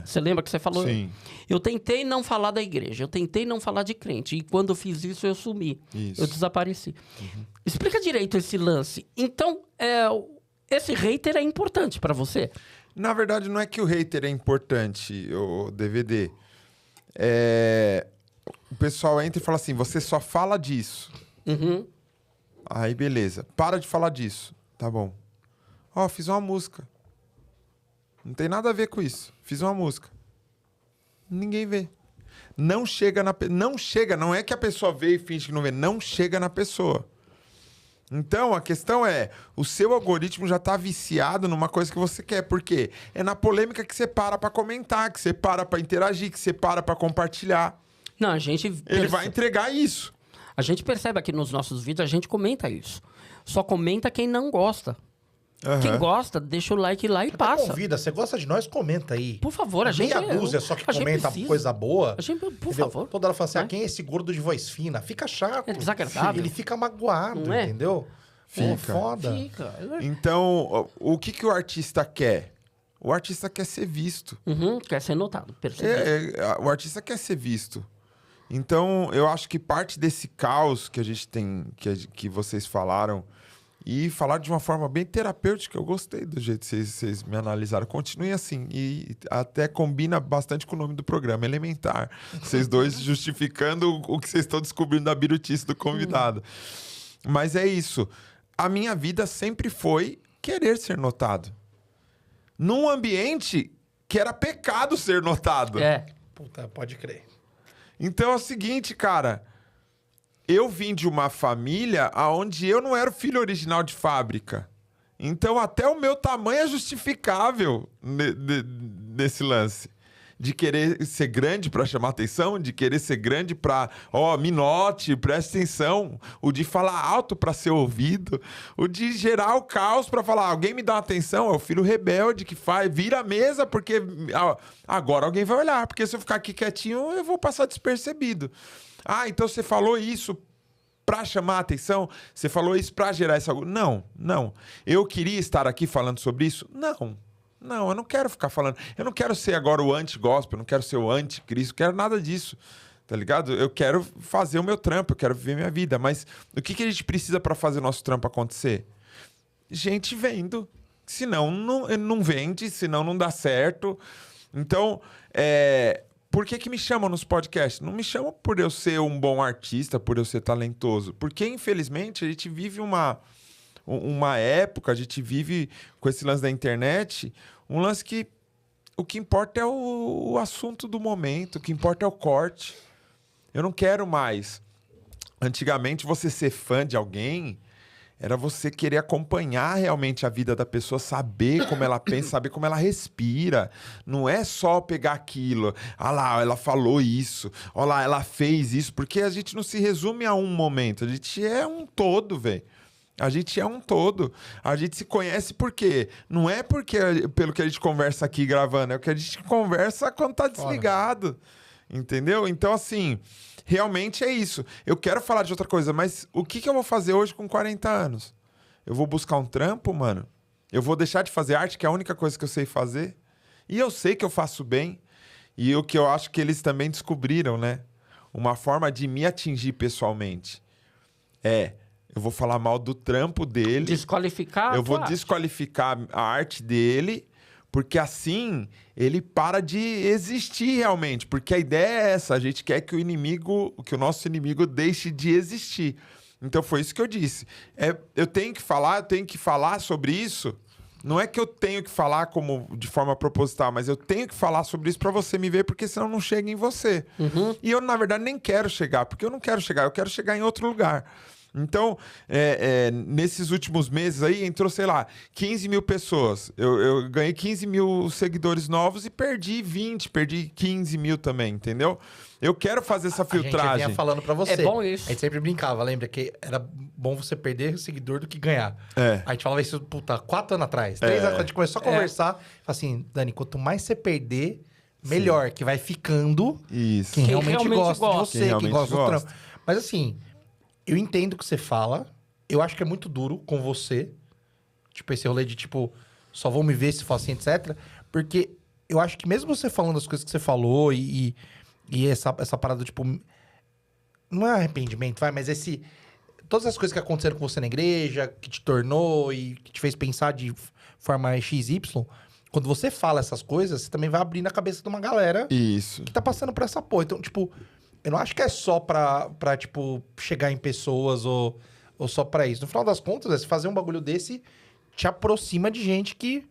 Você lembra que você falou? Sim. Eu tentei não falar da igreja. Eu tentei não falar de crente. E quando eu fiz isso, eu sumi. Isso. Eu desapareci. Explica direito esse lance. Então, esse hater é importante pra você? Na verdade, não é que o hater é importante, o DVD. O pessoal entra e fala assim, você só fala disso. Aí, beleza. Para de falar disso. Tá bom. Fiz uma música. Não tem nada a ver com isso. Fiz uma música. Ninguém vê. Não chega na... Não chega. Não é que a pessoa vê e finge que não vê. Não chega na pessoa. Então, a questão é... O seu algoritmo já tá viciado numa coisa que você quer. Por quê? É na polêmica que você para pra comentar, que você para pra interagir, que você para pra compartilhar. Não, a gente... Ele vai entregar isso. A gente percebe aqui nos nossos vídeos, a gente comenta isso. Só comenta quem não gosta. Quem gosta, deixa o like lá e passa. Convida, você gosta de nós, comenta aí. Por favor, a gente... Meia dúzia só que comenta coisa boa. A gente, por favor. Toda hora fala assim, quem é esse gordo de voz fina? Fica chato. É desagradável. Ele fica magoado, não é? Entendeu? Fica. Foda. Fica. Então, o que o artista quer? O artista quer ser visto. Quer ser notado, percebido. O artista quer ser visto. Então, eu acho que parte desse caos que a gente tem, que vocês falaram, e falaram de uma forma bem terapêutica, eu gostei do jeito que vocês me analisaram. Continuem assim, e até combina bastante com o nome do programa, Elementar. Vocês dois justificando o que vocês estão descobrindo da birutice do convidado. Mas é isso. A minha vida sempre foi querer ser notado. Num ambiente que era pecado ser notado. Puta, pode crer. Então é o seguinte, cara. Eu vim de uma família onde eu não era o filho original de fábrica. Então até o meu tamanho é justificável nesse lance. De querer ser grande para chamar atenção, de querer ser grande para, me note, preste atenção. O de falar alto para ser ouvido. O de gerar o caos para falar, alguém me dá atenção. É o filho rebelde que vira a mesa porque agora alguém vai olhar. Porque se eu ficar aqui quietinho, eu vou passar despercebido. Então você falou isso para chamar a atenção? Você falou isso para gerar essa... Não. Eu queria estar aqui falando sobre isso? Não, eu não quero ficar falando. Eu não quero ser agora o anti-gospel, eu não quero ser o anti-Cristo, quero nada disso. Tá ligado? Eu quero fazer o meu trampo, eu quero viver minha vida. Mas o que a gente precisa para fazer o nosso trampo acontecer? Gente vendo. Senão não vende, senão não dá certo. Então, por que me chamam nos podcasts? Não me chamam por eu ser um bom artista, por eu ser talentoso. Porque, infelizmente, a gente vive uma época, a gente vive com esse lance da internet, um lance que o que importa é o assunto do momento, o que importa é o corte. Eu não quero mais. Antigamente, você ser fã de alguém era você querer acompanhar realmente a vida da pessoa, saber como ela pensa, saber como ela respira. Não é só pegar aquilo. Ah lá, ela falou isso. Olha lá, ela fez isso. Porque a gente não se resume a um momento. A gente é um todo, velho. A gente é um todo. A gente se conhece por quê? Não é porque pelo que a gente conversa aqui gravando. É o que a gente conversa quando tá desligado. Entendeu? Então, assim... Realmente é isso. Eu quero falar de outra coisa, mas o que eu vou fazer hoje com 40 anos? Eu vou buscar um trampo, mano? Eu vou deixar de fazer arte, que é a única coisa que eu sei fazer? E eu sei que eu faço bem. E o que eu acho que eles também descobriram, né? Uma forma de me atingir pessoalmente. Eu vou falar mal do trampo dele. Desqualificar eu vou desqualificar a arte dele... Porque assim, ele para de existir realmente. Porque a ideia é essa. A gente quer que o nosso inimigo deixe de existir. Então, foi isso que eu disse. Eu tenho que falar sobre isso. Não é que eu tenho que falar de forma proposital, mas eu tenho que falar sobre isso para você me ver, porque senão não chega em você. Uhum. E eu, na verdade, nem quero chegar, porque eu não quero chegar. Eu quero chegar em outro lugar. Então, nesses últimos meses aí, entrou, sei lá, 15 mil pessoas. Eu ganhei 15 mil seguidores novos e perdi 15 mil também, entendeu? Eu quero fazer essa filtragem. A gente vinha falando pra você. É bom isso. A gente sempre brincava, lembra? Que era bom você perder seguidor do que ganhar. A gente falava isso, 4 anos atrás. 3 anos, quando a gente começou a conversar, assim, Dani, quanto mais você perder, melhor. Sim. Que vai ficando quem realmente gosta de você, quem gosta do trampo. Mas assim... Eu entendo o que você fala. Eu acho que é muito duro com você. Tipo, esse rolê de, tipo... Só vão me ver se for assim, etc. Porque eu acho que mesmo você falando as coisas que você falou e essa parada, tipo... Não é arrependimento, mas todas as coisas que aconteceram com você na igreja, que te tornou e que te fez pensar de forma XY... Quando você fala essas coisas, você também vai abrir na cabeça de uma galera... Isso. Que tá passando por essa porra. Então, tipo... Eu não acho que é só pra tipo, chegar em pessoas ou só pra isso. No final das contas, fazer um bagulho desse te aproxima de gente que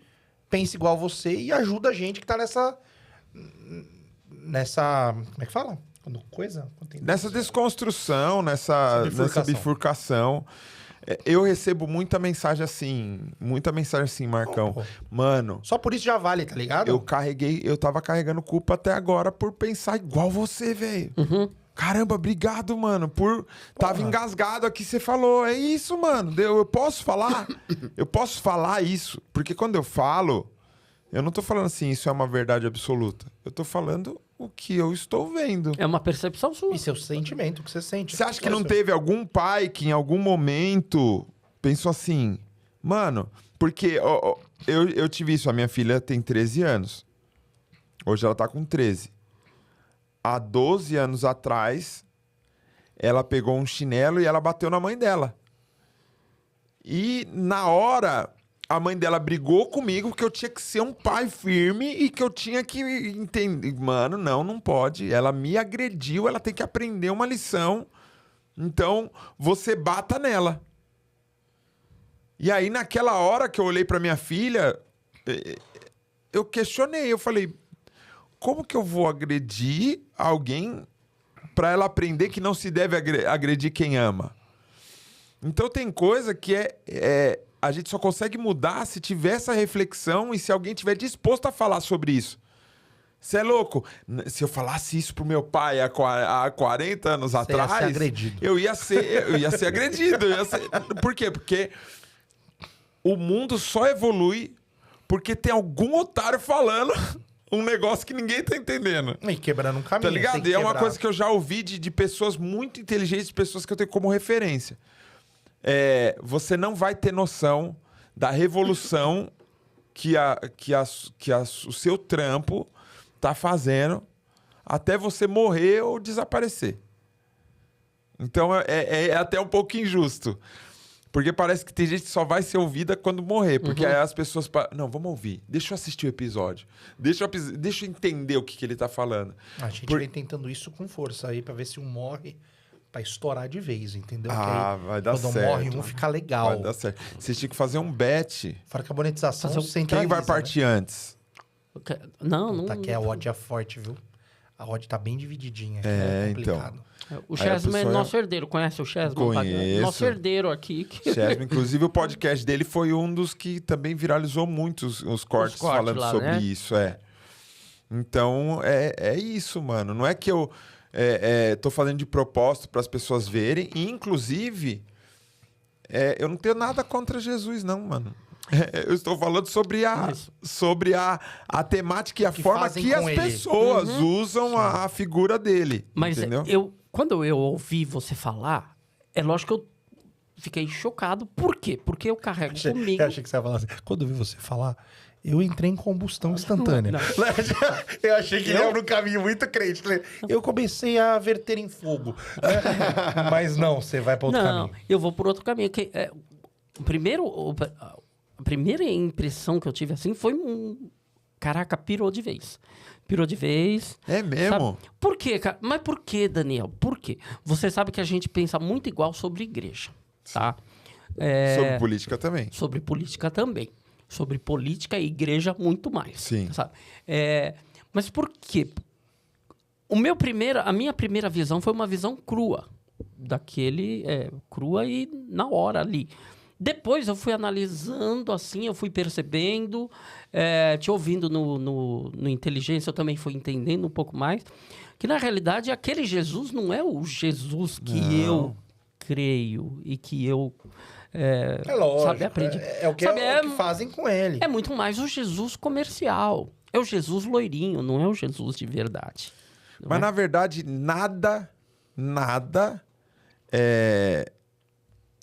pensa igual a você e ajuda a gente que tá nessa... Como é que fala? Nessa desconstrução, nessa bifurcação. Eu recebo muita mensagem assim, Marcão. Mano... Só por isso já vale, tá ligado? Eu tava carregando culpa até agora por pensar igual você, velho. Uhum. Caramba, obrigado, mano, Tava engasgado aqui, você falou. É isso, mano. Eu posso falar? Eu posso falar isso. Porque quando eu falo, eu não tô falando assim, isso é uma verdade absoluta. Eu tô falando... o que eu estou vendo. É uma percepção sua. E seu sentimento, o que você sente. Você acha que não teve algum pai que em algum momento pensou assim... Mano, porque eu tive isso. A minha filha tem 13 anos. Hoje ela tá com 13. Há 12 anos atrás, ela pegou um chinelo e ela bateu na mãe dela. E na hora... A mãe dela brigou comigo que eu tinha que ser um pai firme e que eu tinha que entender. Mano, não pode. Ela me agrediu, ela tem que aprender uma lição. Então, você bata nela. E aí, naquela hora que eu olhei pra minha filha, eu questionei. Eu falei, como que eu vou agredir alguém pra ela aprender que não se deve agredir quem ama? Então, tem coisa que a gente só consegue mudar se tiver essa reflexão e se alguém tiver disposto a falar sobre isso. Você é louco? Se eu falasse isso pro meu pai há 40 anos atrás... Ia ser agredido. Eu ia ser agredido. Por quê? Porque o mundo só evolui porque tem algum otário falando um negócio que ninguém tá entendendo. E quebrando um caminho. Tá ligado? E é uma coisa que eu já ouvi de pessoas muito inteligentes, pessoas que eu tenho como referência. Você não vai ter noção da revolução o seu trampo tá fazendo até você morrer ou desaparecer. Então é até um pouco injusto. Porque parece que tem gente que só vai ser ouvida quando morrer. Porque aí as pessoas... Não, vamos ouvir. Deixa eu assistir o episódio. Deixa eu entender o que ele tá falando. A gente vem tentando isso com força aí pra ver se um morre pra estourar de vez, entendeu? Vai dar certo. Quando morre um, fica legal. Vai dar certo. Vocês tinham que fazer um bet. Fora que a monetização Quem vai partir antes? Não. Tá que a odd é forte, viu? A odd tá bem divididinha. Então... O Chesman é nosso herdeiro. Conhece o Chesman? Conheço. Nosso herdeiro aqui. Chesman, inclusive o podcast dele foi um dos que também viralizou muito os cortes falando lá, sobre isso. Então, é isso, mano. Não é que eu tô fazendo de propósito para as pessoas verem. E, inclusive, eu não tenho nada contra Jesus, não, mano. Eu estou falando sobre a temática e a forma que as pessoas usam a figura dele. Mas entendeu? Quando eu ouvi você falar, é lógico que eu fiquei chocado. Por quê? Porque eu carrego comigo... Eu achei que você ia falar assim. Quando eu vi você falar, eu entrei em combustão instantânea. Não. Eu achei que ele ia num caminho muito crente. Eu comecei a verter em fogo. Mas não, você vai para outro caminho. Não, eu vou por outro caminho. A primeira impressão que eu tive assim foi Caraca, pirou de vez. Pirou de vez. É mesmo? Sabe? Por quê, cara? Mas por quê, Daniel? Por quê? Você sabe que a gente pensa muito igual sobre igreja, tá? Sobre política também. Sobre política também. Sobre política e igreja muito mais. Sim. Sabe? Mas por quê? A minha primeira visão foi uma visão crua. Crua e na hora ali. Depois eu fui analisando, assim, eu fui percebendo, te ouvindo no Inteligência, eu também fui entendendo um pouco mais, que na realidade aquele Jesus não é o Jesus que eu creio e que eu lógico, aprendi. É o que fazem com ele. É muito mais o Jesus comercial. É o Jesus loirinho, não é o Jesus de verdade. Mas na verdade, nada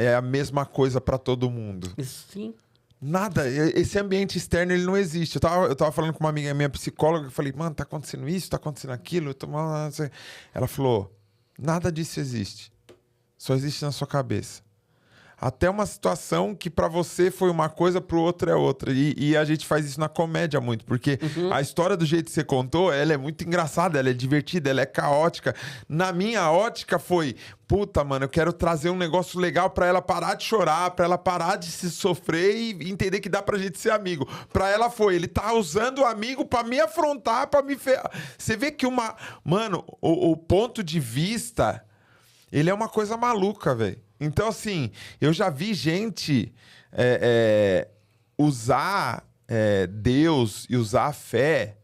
é a mesma coisa para todo mundo. Sim. Nada. Esse ambiente externo, ele não existe. Eu tava falando com uma amiga minha, psicóloga, eu falei, mano, tá acontecendo isso, tá acontecendo aquilo. Ela falou, nada disso existe. Só existe na sua cabeça. Até uma situação que para você foi uma coisa, pro outro é outra. E a gente faz isso na comédia muito, porque a história do jeito que você contou, ela é muito engraçada, ela é divertida, ela é caótica. Na minha ótica foi, puta, mano, eu quero trazer um negócio legal pra ela parar de chorar, pra ela parar de se sofrer e entender que dá pra gente ser amigo. Pra ela foi, ele tá usando o amigo pra me afrontar, pra me ferrar. Você vê que Mano, o ponto de vista, ele é uma coisa maluca, velho. Então, assim, eu já vi gente usar Deus e usar a fé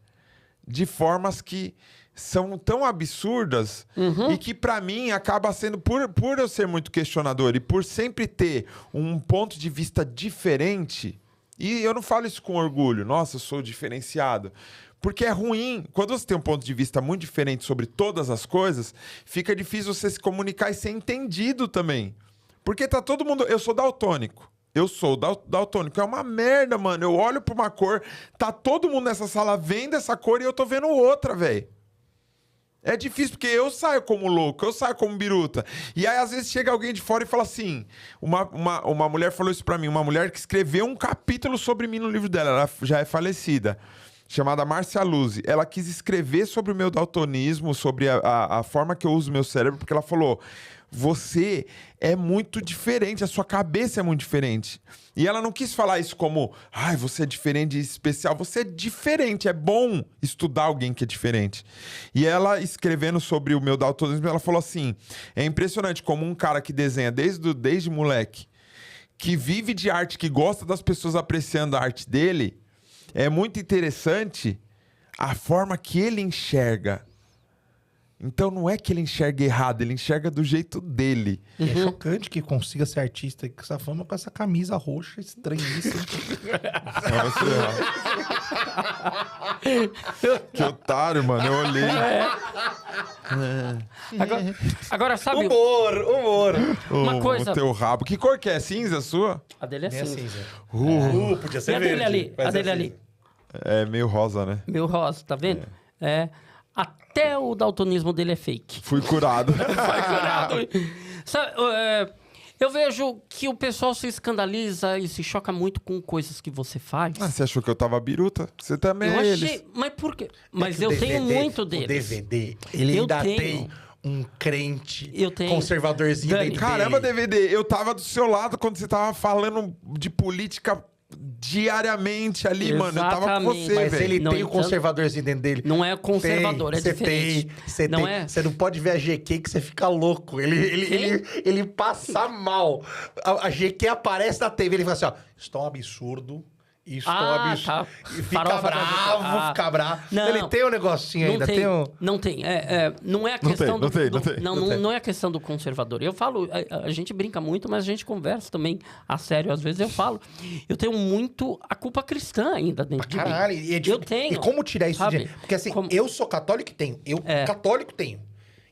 de formas que são tão absurdas e que, pra mim, acaba sendo, por eu ser muito questionador e por sempre ter um ponto de vista diferente, e eu não falo isso com orgulho, nossa, eu sou diferenciado, porque é ruim. Quando você tem um ponto de vista muito diferente sobre todas as coisas, fica difícil você se comunicar e ser entendido também. Porque tá todo mundo... Eu sou daltônico. É uma merda, mano. Eu olho pra uma cor, tá todo mundo nessa sala vendo essa cor e eu tô vendo outra, velho. É difícil, porque eu saio como louco, eu saio como biruta. E aí, às vezes, chega alguém de fora e fala assim... Uma mulher falou isso pra mim, uma mulher que escreveu um capítulo sobre mim no livro dela, ela já é falecida, chamada Márcia Luzzi. Ela quis escrever sobre o meu daltonismo, sobre a forma que eu uso o meu cérebro, porque ela falou... Você é muito diferente, a sua cabeça é muito diferente. E ela não quis falar isso como, você é diferente e especial. Você é diferente, é bom estudar alguém que é diferente. E ela, escrevendo sobre o meu daltonismo, ela falou assim, é impressionante como um cara que desenha desde moleque, que vive de arte, que gosta das pessoas apreciando a arte dele, é muito interessante a forma que ele enxerga. Então não é que ele enxerga errado, ele enxerga do jeito dele. É chocante que consiga ser artista com essa fama, com essa camisa roxa estranhíssima. Que otário, mano. Eu olhei. Agora, sabe... Humor. Uma coisa... O teu rabo. Que cor que é? Cinza sua? A dele é cinza. Podia ser verde. A dele ali. É meio rosa, né? Meio rosa, tá vendo? Até o daltonismo dele é fake. Fui curado. Foi curado. Sabe, eu vejo que o pessoal se escandaliza e se choca muito com coisas que você faz. Você achou que eu tava biruta? Você também eu é achei, eles. Mas por quê? Mas eu tenho muito deles. O DVD, ele ainda tem um crente conservadorzinho dentro Caramba, DVD, eu tava do seu lado quando você tava falando de política diariamente ali, mano. Eu tava com você, mas velho. ele tem o conservadorzinho dentro dele. Não é conservador, é diferente. Você não pode ver a GQ que você fica louco. Ele passa mal. A GQ aparece na TV, ele fala assim, ó, isso é um absurdo. Isso é um absurdo. Tá. Fica bravo. Não, ele tem um negocinho ainda. Não tem. Não é a questão não é a questão do conservador. Eu falo, a gente brinca muito, mas a gente conversa também a sério. Às vezes eu falo. Eu tenho muito a culpa cristã ainda dentro de mim. Eu tenho. E como tirar isso de... Porque assim, eu sou católico e tenho. Católico tenho.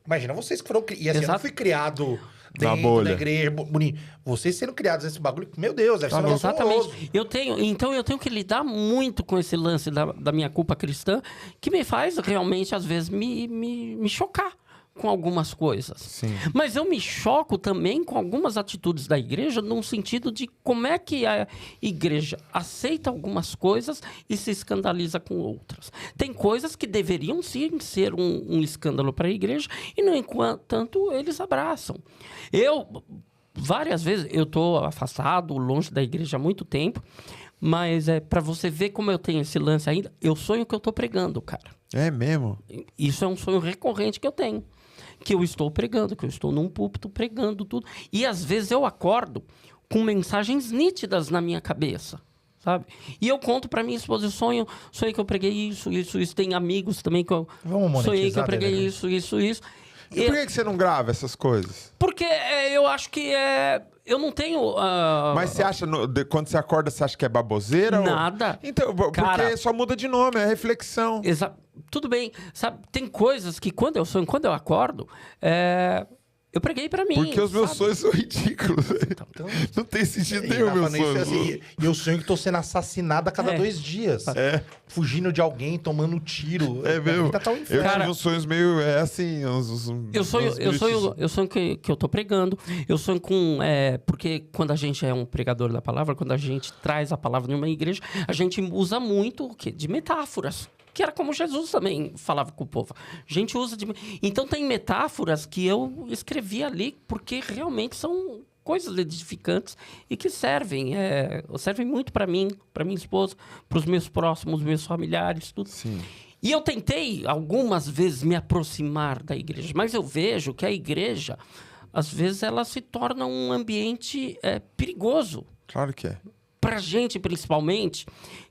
Imagina, vocês que foram... E assim, eu não fui criado... dentro da igreja, bonito. Vocês sendo criados nesse bagulho, meu Deus, deve ser um negócio horroroso. Eu tenho que lidar muito com esse lance da minha culpa cristã, que me faz realmente, às vezes, me chocar com algumas coisas. Sim. Mas eu me choco também com algumas atitudes da igreja, num sentido de como é que a igreja aceita algumas coisas e se escandaliza com outras. Tem coisas que deveriam sim ser um escândalo para a igreja e, no entanto, eles abraçam. Várias vezes, eu estou afastado, longe da igreja há muito tempo, mas para você ver como eu tenho esse lance ainda, eu sonho que eu estou pregando, cara. É mesmo? Isso é um sonho recorrente que eu tenho. Que eu estou pregando, que eu estou num púlpito pregando tudo. E às vezes eu acordo com mensagens nítidas na minha cabeça, sabe? E eu conto pra minha esposa, eu sonho que eu preguei isso. Tem amigos também que eu sonhei que eu preguei isso. E por que você não grava essas coisas? Porque eu acho que eu não tenho... Mas você acha, quando você acorda, você acha que é baboseira? Nada. Então, porque só muda de nome, é reflexão. Tudo bem. Sabe, tem coisas que quando eu sonho, quando eu acordo, eu preguei pra mim. Porque os meus sonhos são ridículos. Então, não tem sentido nenhum, meu sonho. Assim, e eu sonho que tô sendo assassinado a cada 2 dias. Fugindo de alguém, tomando tiro. É mesmo. Eu tive uns sonhos meio, assim... Eu sonho que eu tô pregando. Eu sonho com... porque quando a gente é um pregador da palavra, quando a gente traz a palavra em uma igreja, a gente usa muito o quê? De metáforas. Que era como Jesus também falava com o povo. A gente usa de... Então, tem metáforas que eu escrevi ali, porque realmente são coisas edificantes e que servem muito para mim, para minha esposa, para os meus próximos, meus familiares, tudo. Sim. E eu tentei, algumas vezes, me aproximar da igreja, mas eu vejo que a igreja, às vezes, ela se torna um ambiente perigoso. Claro que é. Para a gente, principalmente,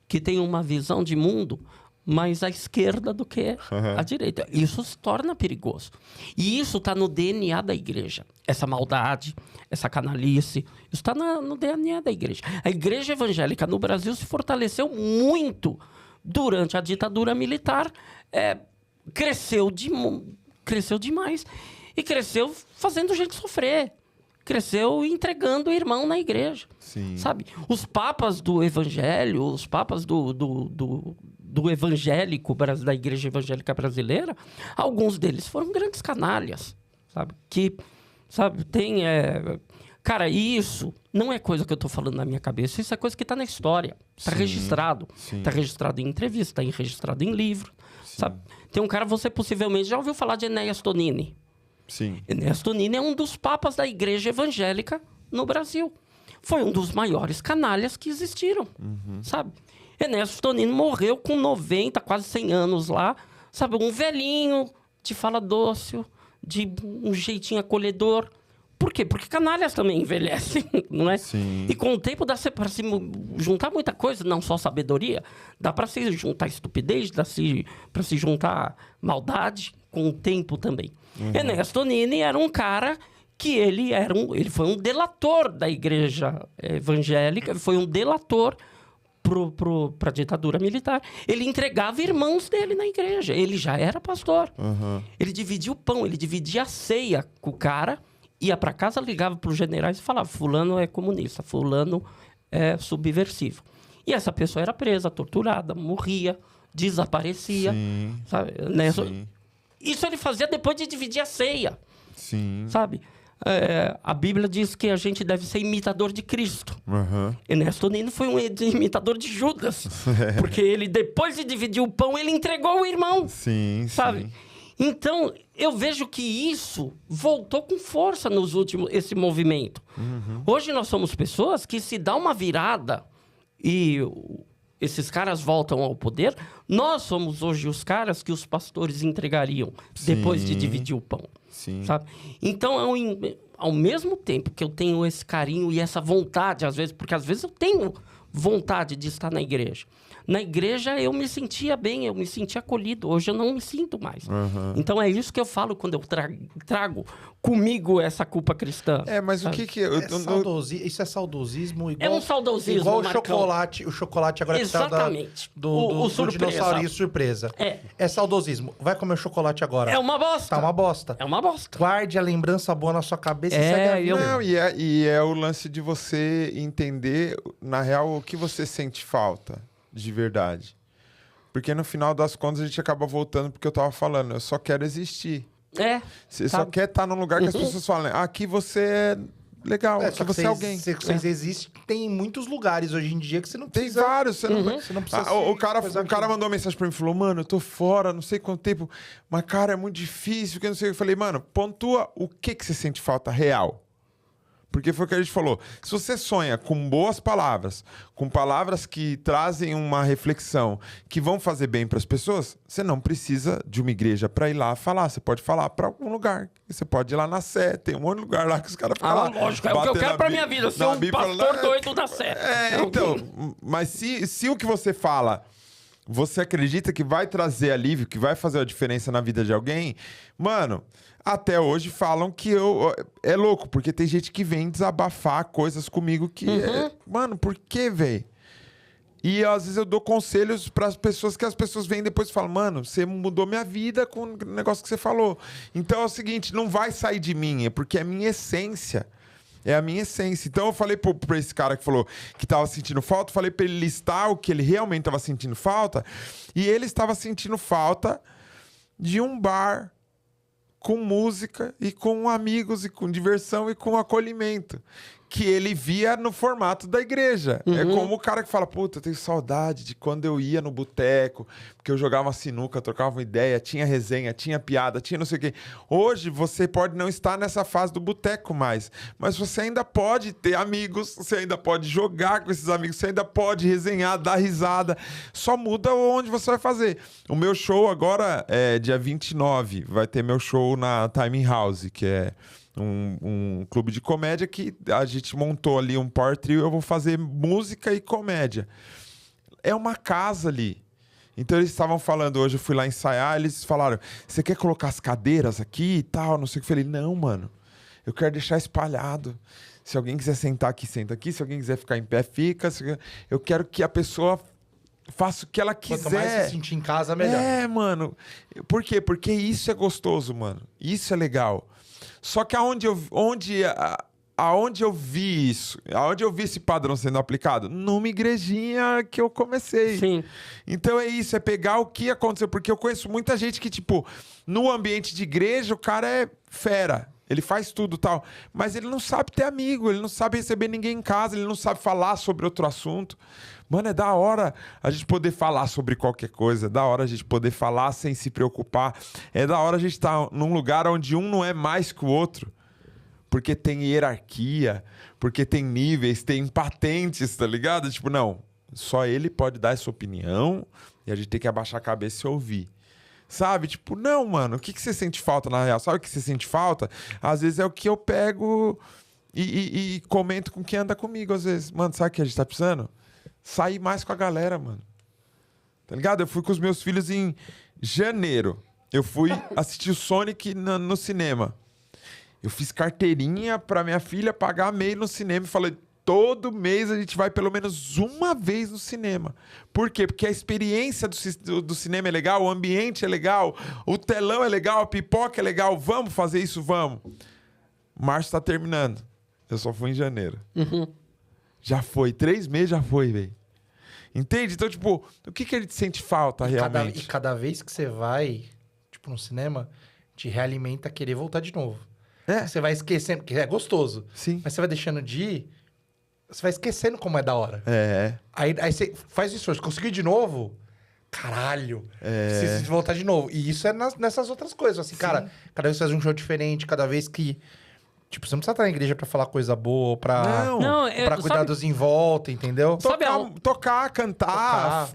que tem uma visão de mundo mais à esquerda do que à direita. Isso se torna perigoso. E isso está no DNA da igreja. Essa maldade, essa canalice, isso está no DNA da igreja. A igreja evangélica no Brasil se fortaleceu muito durante a ditadura militar. Cresceu demais. E cresceu fazendo gente sofrer. Cresceu entregando o irmão na igreja. Sim. Sabe? Os papas do evangelho, os papas do evangélico, da igreja evangélica brasileira, alguns deles foram grandes canalhas, sabe? Tem... Cara, isso não é coisa que eu tô falando na minha cabeça, isso é coisa que tá na história, tá registrado. Sim. Tá registrado em entrevista, tá registrado em livro, sabe? Tem um cara, você possivelmente já ouviu falar de Enéas Tonini. Sim. Enéas Tonini é um dos papas da igreja evangélica no Brasil. Foi um dos maiores canalhas que existiram, sabe? Enéas Tonini morreu com 90, quase 100 anos lá, sabe? Um velhinho de fala dócil, de um jeitinho acolhedor. Por quê? Porque canalhas também envelhecem, não é? Sim. E com o tempo dá para se juntar muita coisa, não só sabedoria. Dá para se juntar estupidez, dá para se juntar maldade, com o tempo também. Ernesto Nini era um cara que ele foi um delator da igreja evangélica, ele foi um delator para a ditadura militar. Ele entregava irmãos dele na igreja. Ele já era pastor. Ele dividia o pão, ele dividia a ceia com o cara, ia para casa, ligava para os generais e falava: fulano é comunista, fulano é subversivo. E essa pessoa era presa, torturada, morria, desaparecia. Sim, sabe? Né? sim. Isso ele fazia depois de dividir a ceia. Sim. Sabe? A Bíblia diz que a gente deve ser imitador de Cristo. Ernesto Nini foi um imitador de Judas. Porque ele, depois de dividir o pão, ele entregou o irmão. Sim, sabe? Sim. Então, eu vejo que isso voltou com força nos últimos... Esse movimento. Hoje nós somos pessoas que, se dá uma virada e esses caras voltam ao poder, nós somos hoje os caras que os pastores entregariam depois de dividir o pão. Sim. Sabe? Então, ao mesmo tempo que eu tenho esse carinho e essa vontade, às vezes, porque às vezes eu tenho vontade de estar na igreja. Na igreja eu me sentia bem, eu me sentia acolhido. Hoje eu não me sinto mais. Então é isso que eu falo quando eu trago comigo essa culpa cristã. Mas sabe? o que Isso é saudosismo igual... É um saudosismo, igual o Marcão. chocolate agora Exatamente. que tá do dinossaurinho surpresa. É saudosismo. Vai comer chocolate agora. É uma bosta. Tá uma bosta. É uma bosta. Guarde a lembrança boa na sua cabeça e segue a vida. Não, e é o lance de você entender, na real, o que você sente falta de verdade. Porque no final das contas a gente acaba voltando porque eu tava falando, eu só quero existir. Você só quer estar num lugar que as pessoas falam, aqui você é legal, aqui você é alguém. Vocês existem, tem muitos lugares hoje em dia que você não precisa... Tem vários, você não precisa... O cara mandou uma mensagem pra mim e falou, mano, eu tô fora, não sei quanto tempo, mas cara, é muito difícil, porque não sei. Eu falei, mano, pontua o que você sente falta real. Porque foi o que a gente falou. Se você sonha com boas palavras, com palavras que trazem uma reflexão, que vão fazer bem para as pessoas, você não precisa de uma igreja para ir lá falar. Você pode falar para algum lugar. Você pode ir lá na Sé. Tem um monte de lugar lá que os caras ficam lá. Lógico, é o que eu quero para minha vida. Ser um pastor doido da Sé. Então, mas se o que você fala... Você acredita que vai trazer alívio, que vai fazer a diferença na vida de alguém? Mano, até hoje falam que é louco, porque tem gente que vem desabafar coisas comigo que... mano, por que, velho? E às vezes eu dou conselhos para as pessoas que as pessoas vêm depois e falam, mano, você mudou minha vida com o negócio que você falou. Então é o seguinte, não vai sair de mim, é porque é minha essência. É a minha essência. Então eu falei pra esse cara que falou que tava sentindo falta, falei pra ele listar o que ele realmente tava sentindo falta, e ele estava sentindo falta de um bar com música e com amigos e com diversão e com acolhimento, que ele via no formato da igreja. É como o cara que fala, puta, eu tenho saudade de quando eu ia no boteco, porque eu jogava uma sinuca, trocava uma ideia, tinha resenha, tinha piada, tinha não sei o quê. Hoje você pode não estar nessa fase do boteco mais, mas você ainda pode ter amigos, você ainda pode jogar com esses amigos, você ainda pode resenhar, dar risada. Só muda onde você vai fazer. O meu show agora é dia 29, vai ter meu show na Time House, que é um clube de comédia que a gente montou ali um power trio. Eu vou fazer música e comédia. É uma casa ali. Então eles estavam falando, hoje eu fui lá ensaiar, eles falaram, você quer colocar as cadeiras aqui e tal, não sei o que. Eu falei, não, mano, eu quero deixar espalhado. Se alguém quiser sentar aqui, senta aqui. Se alguém quiser ficar em pé, fica. Eu quero que a pessoa faça o que ela quiser. Quanto mais se sentir em casa, melhor. Mano. Por quê? Porque isso é gostoso, mano. Isso é legal. Só que aonde eu vi isso, aonde eu vi esse padrão sendo aplicado? Numa igrejinha que eu comecei. Sim. Então é isso, é pegar o que aconteceu. Porque eu conheço muita gente que, tipo, no ambiente de igreja, o cara é fera. Ele faz tudo e tal. Mas ele não sabe ter amigo, ele não sabe receber ninguém em casa, ele não sabe falar sobre outro assunto. Mano, é da hora a gente poder falar sobre qualquer coisa. É da hora a gente poder falar sem se preocupar. É da hora a gente estar num lugar onde um não é mais que o outro. Porque tem hierarquia, porque tem níveis, tem patentes, tá ligado? Tipo, não, só ele pode dar essa opinião e a gente tem que abaixar a cabeça e ouvir. Sabe? Tipo, não, mano, o que você sente falta na real? Sabe o que você sente falta? Às vezes é o que eu pego e comento com quem anda comigo, às vezes. Mano, sabe o que a gente tá precisando? Sair mais com a galera, mano. Tá ligado? Eu fui com os meus filhos em janeiro. Eu fui assistir o Sonic no cinema. Eu fiz carteirinha pra minha filha pagar meio no cinema e falei, todo mês a gente vai pelo menos uma vez no cinema. Por quê? Porque a experiência do cinema é legal, o ambiente é legal, o telão é legal, a pipoca é legal. Vamos fazer isso? Vamos. Março tá terminando. Eu só fui em janeiro. Já foi. 3 meses já foi, velho. Entende? Então, tipo, o que a gente sente falta realmente? Cada vez que você vai, tipo, no cinema, te realimenta a querer voltar de novo. Você vai esquecendo, porque é gostoso. Sim. Mas você vai deixando de ir, você vai esquecendo como é da hora. Aí você faz isso, conseguiu ir de novo, caralho, precisa voltar de novo. E isso é nessas outras coisas, assim, cara, cada vez que você faz um show diferente, cada vez que... Tipo, você não precisa estar na igreja pra falar coisa boa, pra cuidar dos em volta, entendeu? Tocar, cantar.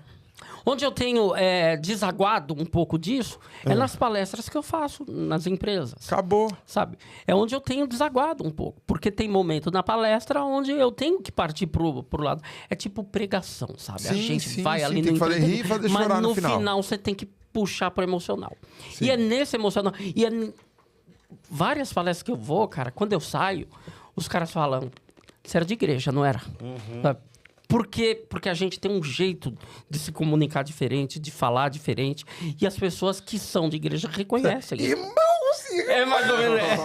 Onde eu tenho desaguado um pouco disso é nas palestras que eu faço nas empresas. Acabou. Sabe? É onde eu tenho desaguado um pouco. Porque tem momento na palestra onde eu tenho que partir pro lado. É tipo pregação, sabe? Sim, a gente vai ali tem no que fazer rir e fazer chorar no final. Mas no final você tem que puxar pro emocional. Sim. E é nesse emocional... Várias palestras que eu vou, cara, quando eu saio, os caras falam, você era de igreja, não era? Sabe? Por quê? Porque a gente tem um jeito de se comunicar diferente, de falar diferente, e as pessoas que são de igreja reconhecem. Irmãos! É mais ou menos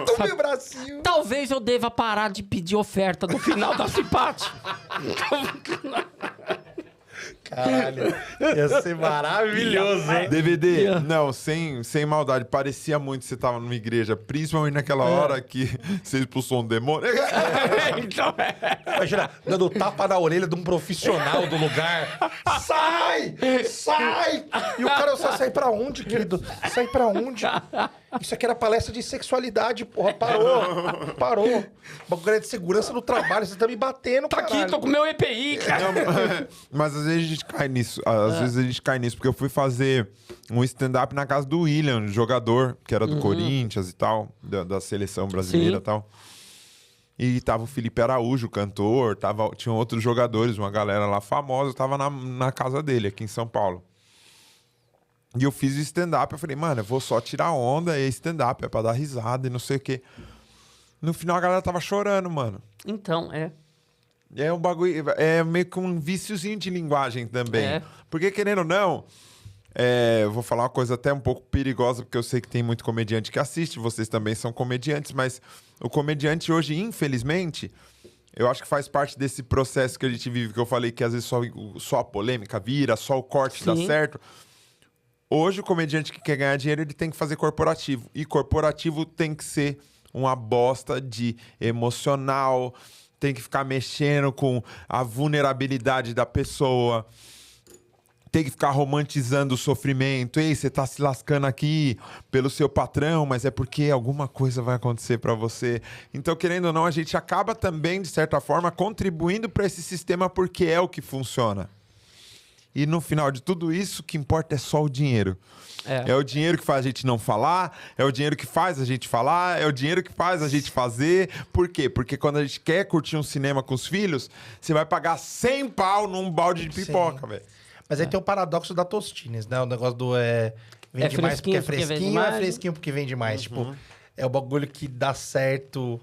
do meu Brasil. Talvez eu deva parar de pedir oferta no final da Cipate. Caralho, ia ser maravilhoso, hein? DVD, não, sem maldade, parecia muito que você tava numa igreja, principalmente naquela hora que você expulsou um demônio. Então, imagina, dando tapa na orelha de um profissional do lugar. Sai! Sai! E o cara só sai pra onde, querido? Sai pra onde? Isso aqui era palestra de sexualidade, porra. Parou. Bagulho de segurança no trabalho, você tá me batendo, tá caralho. Aqui, tô com meu EPI, cara. Não, mas às vezes a gente cai nisso. Vezes a gente cai nisso, porque eu fui fazer um stand-up na casa do William, jogador, que era do Corinthians e tal, da seleção brasileira e tal. E tava o Felipe Araújo, cantor, tinham outros jogadores, uma galera lá famosa, eu tava na casa dele, aqui em São Paulo. E eu fiz o stand-up, eu falei, mano, eu vou só tirar onda, é stand-up, é pra dar risada e não sei o quê. No final a galera tava chorando, mano. Então, É um bagulho, é meio que um viciozinho de linguagem também. Porque, querendo ou não, eu vou falar uma coisa até um pouco perigosa, porque eu sei que tem muito comediante que assiste, vocês também são comediantes, mas o comediante hoje, infelizmente, eu acho que faz parte desse processo que a gente vive, que eu falei que às vezes só a polêmica vira, só o corte dá certo. Hoje, o comediante que quer ganhar dinheiro, ele tem que fazer corporativo. E corporativo tem que ser uma bosta de emocional, tem que ficar mexendo com a vulnerabilidade da pessoa, tem que ficar romantizando o sofrimento. Ei, você tá se lascando aqui pelo seu patrão, mas é porque alguma coisa vai acontecer pra você. Então, querendo ou não, a gente acaba também, de certa forma, contribuindo para esse sistema porque é o que funciona. E no final de tudo isso, o que importa é só o dinheiro. É o dinheiro que faz a gente não falar, é o dinheiro que faz a gente falar, é o dinheiro que faz a gente fazer. Por quê? Porque quando a gente quer curtir um cinema com os filhos, você vai pagar 100 pau num balde de pipoca, velho. Mas aí tem o paradoxo da Tostines, né? O negócio do vende mais porque é fresquinho, é fresquinho porque vende mais. Tipo, é o bagulho que dá certo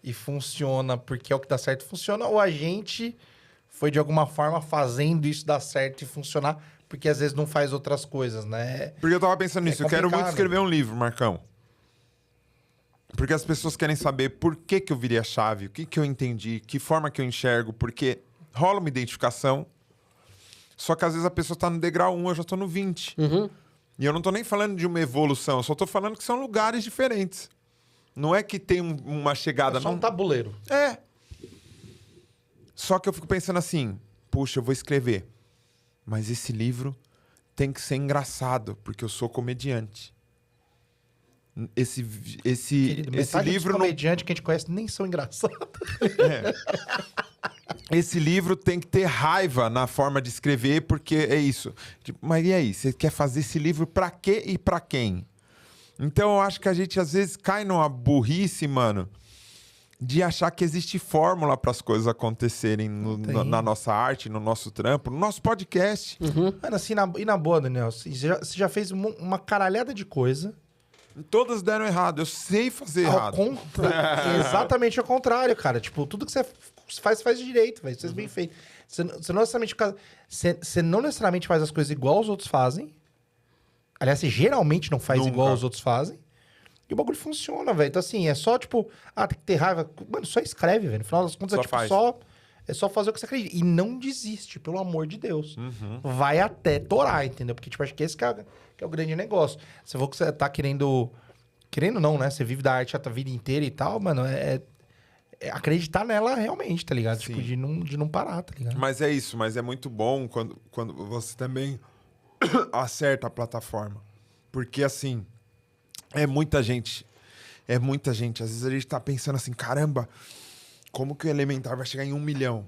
e funciona porque é o que dá certo e funciona, ou a gente foi de alguma forma fazendo isso dar certo e funcionar, porque às vezes não faz outras coisas, né? Porque eu tava pensando nisso, eu quero muito escrever um livro, Marcão. Porque as pessoas querem saber por que eu virei a chave, o que eu entendi, que forma que eu enxergo, porque rola uma identificação, só que às vezes a pessoa tá no degrau 1, eu já tô no 20. E eu não tô nem falando de uma evolução, eu só tô falando que são lugares diferentes. Não é que tem uma chegada... É só um tabuleiro. Só que eu fico pensando assim, puxa, eu vou escrever. Mas esse livro tem que ser engraçado, porque eu sou comediante. Esse livro... Os comediantes que a gente conhece nem são engraçados. Esse livro tem que ter raiva na forma de escrever, porque é isso. Tipo, mas e aí? Você quer fazer esse livro pra quê e pra quem? Então eu acho que a gente às vezes cai numa burrice, mano, de achar que existe fórmula para as coisas acontecerem na nossa arte, no nosso trampo, no nosso podcast. Mano, assim, na boa, Daniel, você já fez uma caralhada de coisa. Todas deram errado. Eu sei fazer errado. Exatamente ao contrário, cara. Tipo, tudo que você faz direito, velho. Você faz bem feito. Você não necessariamente faz as coisas igual os outros fazem. Aliás, você geralmente não faz igual os outros fazem. E o bagulho funciona, velho. Então, assim, é só, tipo... tem que ter raiva. Mano, só escreve, velho. No final das contas, é só fazer o que você acredita. E não desiste, pelo amor de Deus. Vai até torar, entendeu? Porque, tipo, acho que esse que é o grande negócio. Se for que você tá querendo... Querendo não, né? Você vive da arte a tua vida inteira e tal, mano. É acreditar nela realmente, tá ligado? Sim. Tipo, de não parar, tá ligado? Mas é isso. Mas é muito bom quando você também acerta a plataforma. Porque, assim... É muita gente. Às vezes a gente tá pensando assim, caramba, como que o Elementar vai chegar em 1 milhão?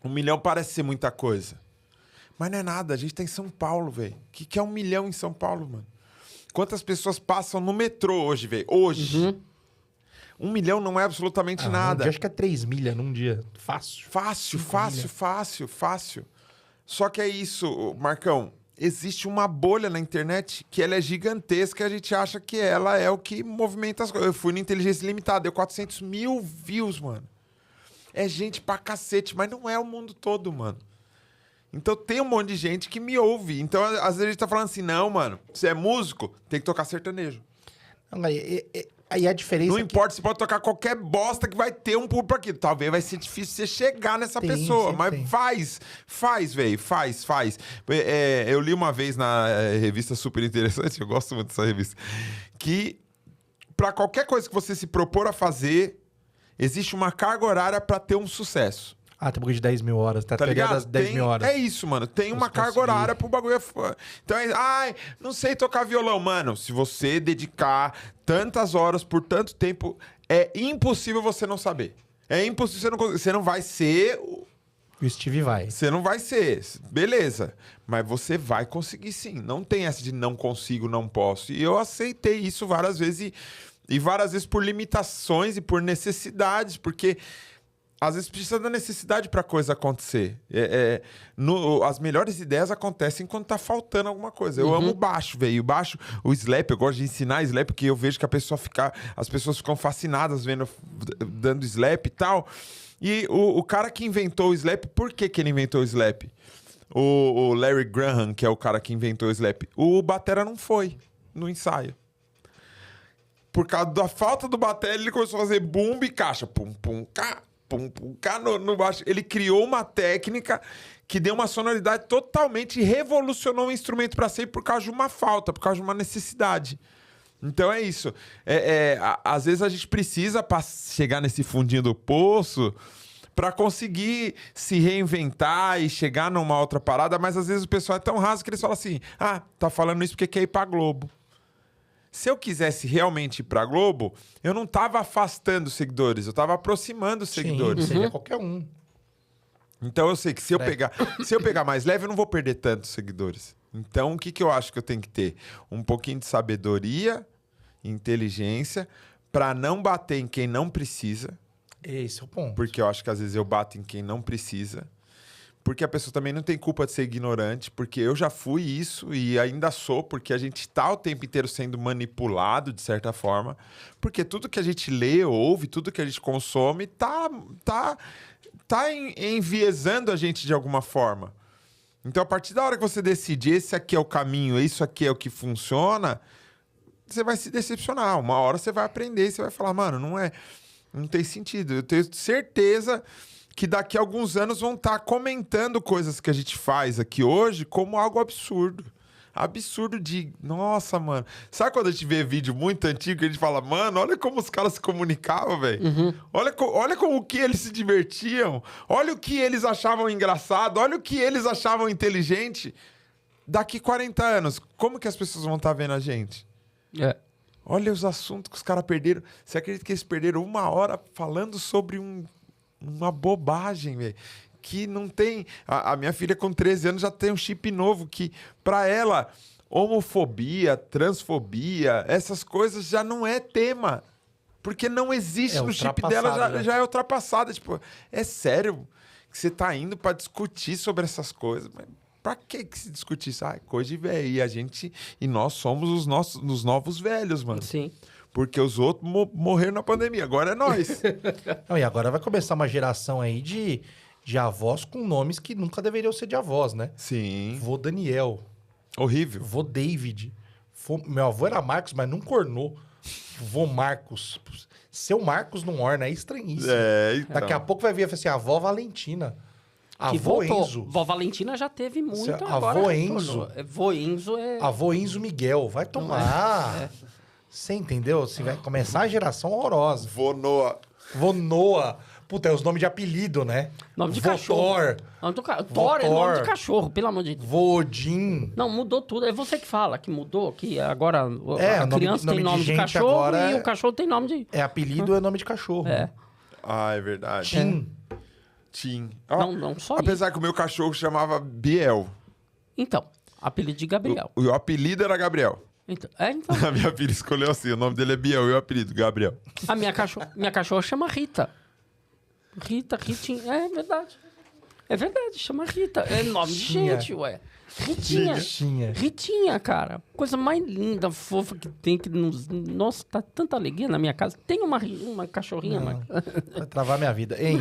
1 milhão parece ser muita coisa. Mas não é nada, a gente tá em São Paulo, velho. O que é 1 milhão em São Paulo, mano? Quantas pessoas passam no metrô hoje, velho? Hoje. 1 milhão não é absolutamente nada. Eu acho que é 3 milhas num dia. Fácil. Fácil. Só que é isso, Marcão. Existe uma bolha na internet que ela é gigantesca e a gente acha que ela é o que movimenta as coisas. Eu fui no Inteligência Limitada, deu 400 mil views, mano. É gente pra cacete, mas não é o mundo todo, mano. Então tem um monte de gente que me ouve. Então, às vezes a gente tá falando assim, não, mano, você é músico, tem que tocar sertanejo. Aí a diferença não importa, você pode tocar qualquer bosta que vai ter um público aqui. Talvez vai ser difícil você chegar nessa pessoa, mas faz, velho, faz. Eu li uma vez na revista super interessante, eu gosto muito dessa revista, que pra qualquer coisa que você se propor a fazer, existe uma carga horária pra ter um sucesso. Tem um bagulho de 10 mil horas. Tá ligado? Das 10 mil horas. É isso, mano. Tem uma carga horária pro bagulho. Então, não sei tocar violão. Mano, se você dedicar tantas horas por tanto tempo, é impossível você não saber. É impossível você não vai ser... O Steve vai. Você não vai ser. Beleza. Mas você vai conseguir sim. Não tem essa de não consigo, não posso. E eu aceitei isso várias vezes. E várias vezes por limitações e por necessidades. Porque... Às vezes precisa da necessidade para a coisa acontecer. As melhores ideias acontecem quando tá faltando alguma coisa. Eu amo o baixo, velho. O baixo, o slap, eu gosto de ensinar slap, porque eu vejo que as pessoas ficam fascinadas dando slap e tal. E o cara que inventou o slap, por que ele inventou o slap? O Larry Graham, que é o cara que inventou o slap. O batera não foi no ensaio. Por causa da falta do batera, ele começou a fazer bumbo e caixa. Pum, pum, cá. Pum, pum, cá no baixo. Ele criou uma técnica que deu uma sonoridade totalmente, revolucionou o instrumento para sempre por causa de uma falta, por causa de uma necessidade. Então é isso. Às vezes a gente precisa chegar nesse fundinho do poço para conseguir se reinventar e chegar numa outra parada, mas às vezes o pessoal é tão raso que eles falam assim, tá falando isso porque quer ir pra Globo. Se eu quisesse realmente ir pra Globo, eu não tava afastando seguidores, eu tava aproximando os seguidores. Seria qualquer um. Então eu sei que se eu pegar mais leve, eu não vou perder tantos seguidores. Então o que eu acho que eu tenho que ter? Um pouquinho de sabedoria, inteligência, pra não bater em quem não precisa. Esse é o ponto. Porque eu acho que às vezes eu bato em quem não precisa. Porque a pessoa também não tem culpa de ser ignorante, porque eu já fui isso e ainda sou, porque a gente tá o tempo inteiro sendo manipulado, de certa forma, porque tudo que a gente lê, ouve, tudo que a gente consome tá enviesando a gente de alguma forma. Então, a partir da hora que você decide esse aqui é o caminho, isso aqui é o que funciona, você vai se decepcionar. Uma hora você vai aprender e você vai falar, mano, não tem sentido. Eu tenho certeza que daqui a alguns anos vão estar comentando coisas que a gente faz aqui hoje como algo absurdo. Absurdo de... Nossa, mano. Sabe quando a gente vê vídeo muito antigo que a gente fala, mano, olha como os caras se comunicavam, velho. Olha como que eles se divertiam. Olha o que eles achavam engraçado. Olha o que eles achavam inteligente. Daqui 40 anos, como que as pessoas vão estar vendo a gente? Olha os assuntos que os caras perderam. Você acredita que eles perderam 1 hora falando sobre uma bobagem, velho? Que não tem... A minha filha com 13 anos já tem um chip novo que, pra ela, homofobia, transfobia, essas coisas já não é tema. Porque não existe no chip dela, já é ultrapassada. Tipo, é sério que você tá indo pra discutir sobre essas coisas. Mas pra que se discutir isso? Ah, coisa de velho. E nós somos os novos velhos, mano. Sim. Porque os outros morreram na pandemia. Agora é nós. Não, e agora vai começar uma geração aí de avós com nomes que nunca deveriam ser de avós, né? Sim. Vô Daniel. Horrível. Vô David. Meu avô era Marcos, mas não cornou. Vô Marcos. Seu Marcos não orna, é estranhíssimo. Então. Daqui a pouco vai vir assim, a avó Valentina. Avô Enzo. Vó Valentina já teve muito. Avô Enzo. Vô Enzo é... Avô Enzo Miguel. Vai tomar. Você entendeu? Você vai começar a geração horrorosa. Vô Noah. Vô Noah. Puta, é os nomes de apelido, né? Nome de cachorro. Thor é nome de cachorro, pelo amor de Deus. Vô Odin. Não, mudou tudo. É você que fala que mudou, que agora a criança tem nome de cachorro e o cachorro tem nome de... É apelido, é nome de cachorro. É. Ah, é verdade. Tim. Não, só apesar que o meu cachorro chamava Biel. Então, apelido de Gabriel. O apelido era Gabriel. Então. A minha filha escolheu assim, o nome dele é Biel e o apelido, Gabriel. A minha cachorra chama Rita. Ritinha. É verdade. É verdade, chama Rita. É nome de gente, ué. Ritinha, cara. Coisa mais linda, fofa que tem que nos... Nossa, tá tanta alegria na minha casa. Tem uma cachorrinha. Vai travar minha vida. Hein?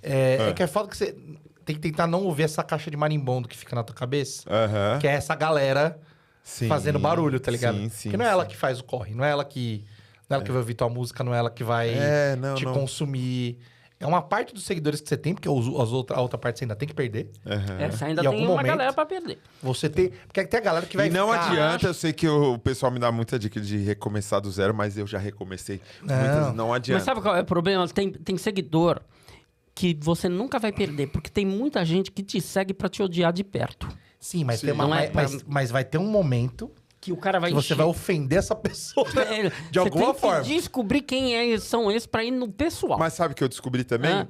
É que é foda que você tem que tentar não ouvir essa caixa de marimbondo que fica na tua cabeça. Que é essa galera fazendo barulho, tá ligado? Sim, porque não é ela que faz o corre, não é ela que vai ouvir tua música, não é ela que vai te consumir. É uma parte dos seguidores que você tem, porque a outra parte você ainda tem que perder. Essa ainda tem uma galera pra perder. Você tem... Porque tem a galera que vai ficar... E não adianta, eu sei que o pessoal me dá muita dica de recomeçar do zero, mas eu já recomecei. Não adianta. Mas sabe qual é o problema? Tem seguidor que você nunca vai perder, porque tem muita gente que te segue pra te odiar de perto. Sim, mas, mas vai ter um momento... Que o cara vai... Que você vai ofender essa pessoa de alguma forma. Você tem que descobrir quem são esses pra ir no pessoal. Mas sabe o que eu descobri também?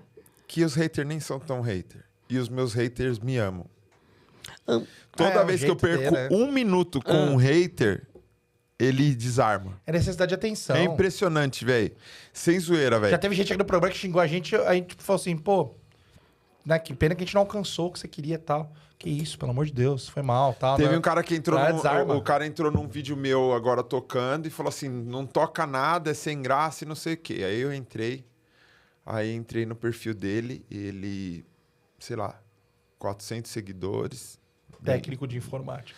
Que os haters nem são tão haters. E os meus haters me amam. Toda vez que eu perco um minuto com um hater, ele desarma. É necessidade de atenção. É impressionante, velho. Sem zoeira, velho. Já teve gente aqui no programa que xingou a gente falou assim, pô, né, que pena que a gente não alcançou o que você queria e tal. Que isso, pelo amor de Deus, foi mal, tal. Teve um cara que entrou o cara entrou num vídeo meu agora tocando e falou assim, não toca nada, é sem graça e não sei o quê. Aí eu entrei no perfil dele e ele, sei lá, 400 seguidores. Técnico de informática.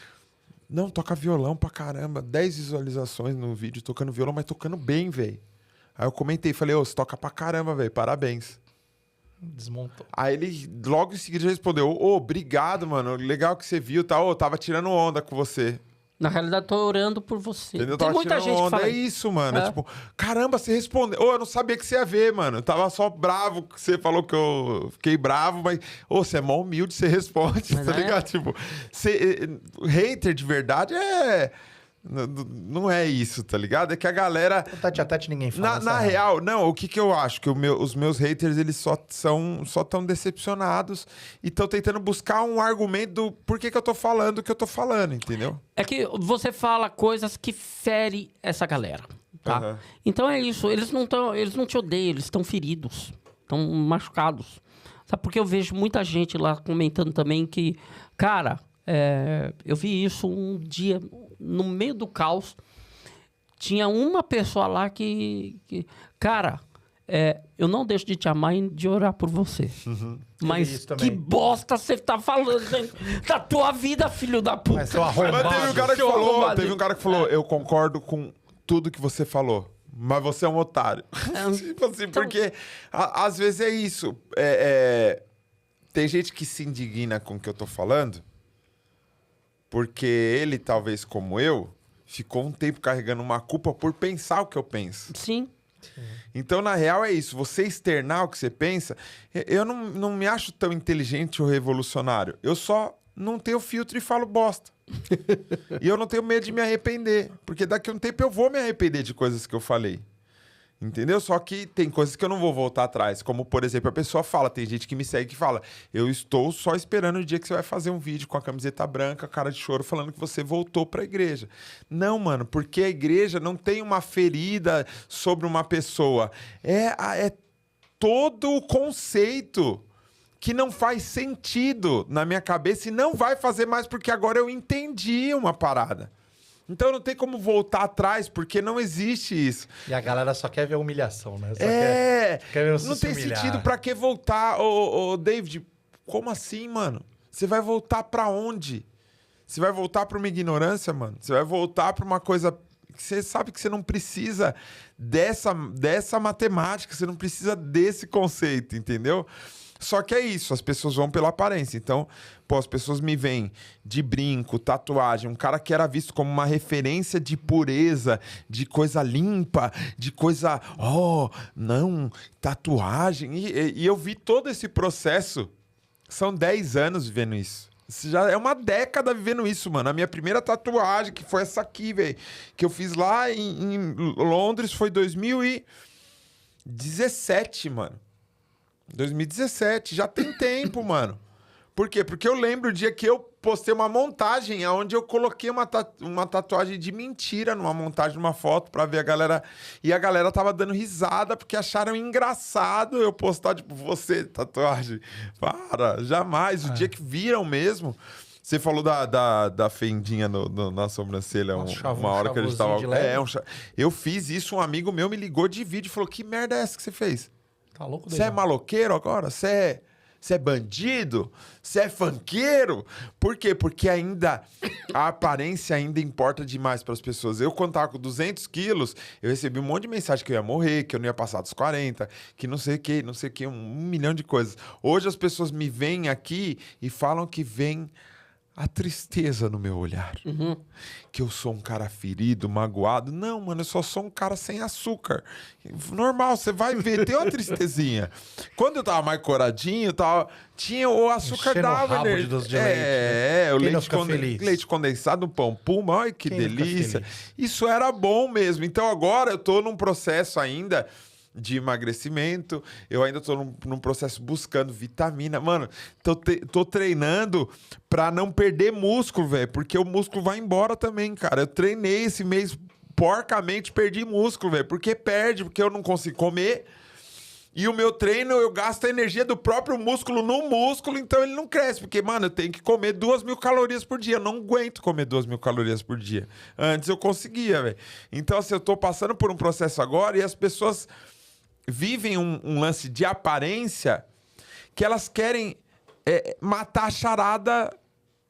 Não, toca violão pra caramba, 10 visualizações no vídeo tocando violão, mas tocando bem, velho. Aí eu comentei, falei, você toca pra caramba, velho, parabéns. Desmontou. Aí ele logo em seguida respondeu, obrigado, mano, legal que você viu, tá? Tava tirando onda com você. Na realidade, tô orando por você. Entendeu? Tem muita gente onda. Que fala... É isso, mano. Tipo, caramba, você respondeu. Eu não sabia que você ia ver, mano. Eu tava só bravo que você falou que eu fiquei bravo, mas... você é mó humilde, você responde, mas tá ligado? Tipo, hater de verdade não é isso, tá ligado? É que a galera... O Tete a Tete ninguém fala. Na real, não, o que eu acho? Que os meus haters, eles só tão decepcionados e estão tentando buscar um argumento do porquê que eu tô falando o que eu tô falando, entendeu? É que você fala coisas que ferem essa galera, tá? Então é isso, eles não te odeiam, eles estão feridos, estão machucados. Sabe, porque eu vejo muita gente lá comentando também que, cara, eu vi isso um dia... No meio do caos, tinha uma pessoa lá que cara, eu não deixo de te amar e de orar por você. Mas que bosta você tá falando da tua vida, filho da puta. Mas teve um cara que falou, eu concordo com tudo que você falou, mas você é um otário. Tipo assim, então... Porque às vezes é isso. Tem gente que se indigna com o que eu tô falando, porque ele, talvez como eu, ficou um tempo carregando uma culpa por pensar o que eu penso. Sim. Então, na real, é isso. Você externar o que você pensa... Eu não me acho tão inteligente ou revolucionário. Eu só não tenho filtro e falo bosta. E eu não tenho medo de me arrepender. Porque daqui a um tempo eu vou me arrepender de coisas que eu falei. Entendeu? Só que tem coisas que eu não vou voltar atrás. Como, por exemplo, a pessoa fala, tem gente que me segue que fala, eu estou só esperando o dia que você vai fazer um vídeo com a camiseta branca, cara de choro, falando que você voltou pra igreja. Não, mano, porque a igreja não tem uma ferida sobre uma pessoa. É todo o conceito que não faz sentido na minha cabeça e não vai fazer mais porque agora eu entendi uma parada. Então não tem como voltar atrás, porque não existe isso. E a galera só quer ver a humilhação, né? Só quer ver você não tem sentido pra que voltar. Ô, David, como assim, mano? Você vai voltar pra onde? Você vai voltar pra uma ignorância, mano? Você vai voltar pra uma coisa que você sabe que você não precisa dessa matemática, você não precisa desse conceito, entendeu? Só que é isso, as pessoas vão pela aparência. Então, as pessoas me veem de brinco, tatuagem, um cara que era visto como uma referência de pureza, de coisa limpa, de coisa, não, tatuagem. E eu vi todo esse processo. São 10 anos vivendo isso. Já é uma década vivendo isso, mano. A minha primeira tatuagem, que foi essa aqui, velho, que eu fiz lá em Londres, foi 2017, mano. 2017, já tem tempo, mano. Por quê? Porque eu lembro o dia que eu postei uma montagem onde eu coloquei uma tatuagem de mentira numa montagem de uma foto pra ver a galera. E a galera tava dando risada porque acharam engraçado eu postar, tipo, você, tatuagem. Para, jamais. O dia que viram mesmo. Você falou da fendinha na sobrancelha, uma hora que a gente tava... Eu fiz isso, um amigo meu me ligou de vídeo e falou, que merda é essa que você fez? Tá louco? Você é maloqueiro agora? Você é bandido? Você é funkeiro? Por quê? Porque ainda a aparência ainda importa demais para as pessoas. Eu, quando tava com 200 quilos, eu recebi um monte de mensagem que eu ia morrer, que eu não ia passar dos 40, que não sei o que, um milhão de coisas. Hoje as pessoas me veem aqui e falam que vem a tristeza no meu olhar. Uhum. Que eu sou um cara ferido, magoado. Não, mano, eu só sou um cara sem açúcar. Normal, você vai ver, tem uma tristezinha. Quando eu tava mais coradinho, tinha o açúcar enchendo dava o rabo de doce de leite. O leite condensado no pão puma, olha que delícia. Isso era bom mesmo. Então agora eu tô num processo ainda de emagrecimento, eu ainda tô num processo buscando vitamina. Mano, tô treinando pra não perder músculo, velho, porque o músculo vai embora também, cara. Eu treinei esse mês porcamente, perdi músculo, velho, porque eu não consigo comer. E o meu treino, eu gasto a energia do próprio músculo no músculo, então ele não cresce. Porque, mano, eu tenho que comer 2.000 calorias por dia. Eu não aguento comer 2.000 calorias por dia. Antes eu conseguia, velho. Então, assim, eu tô passando por um processo agora e as pessoas vivem um lance de aparência que elas querem matar a charada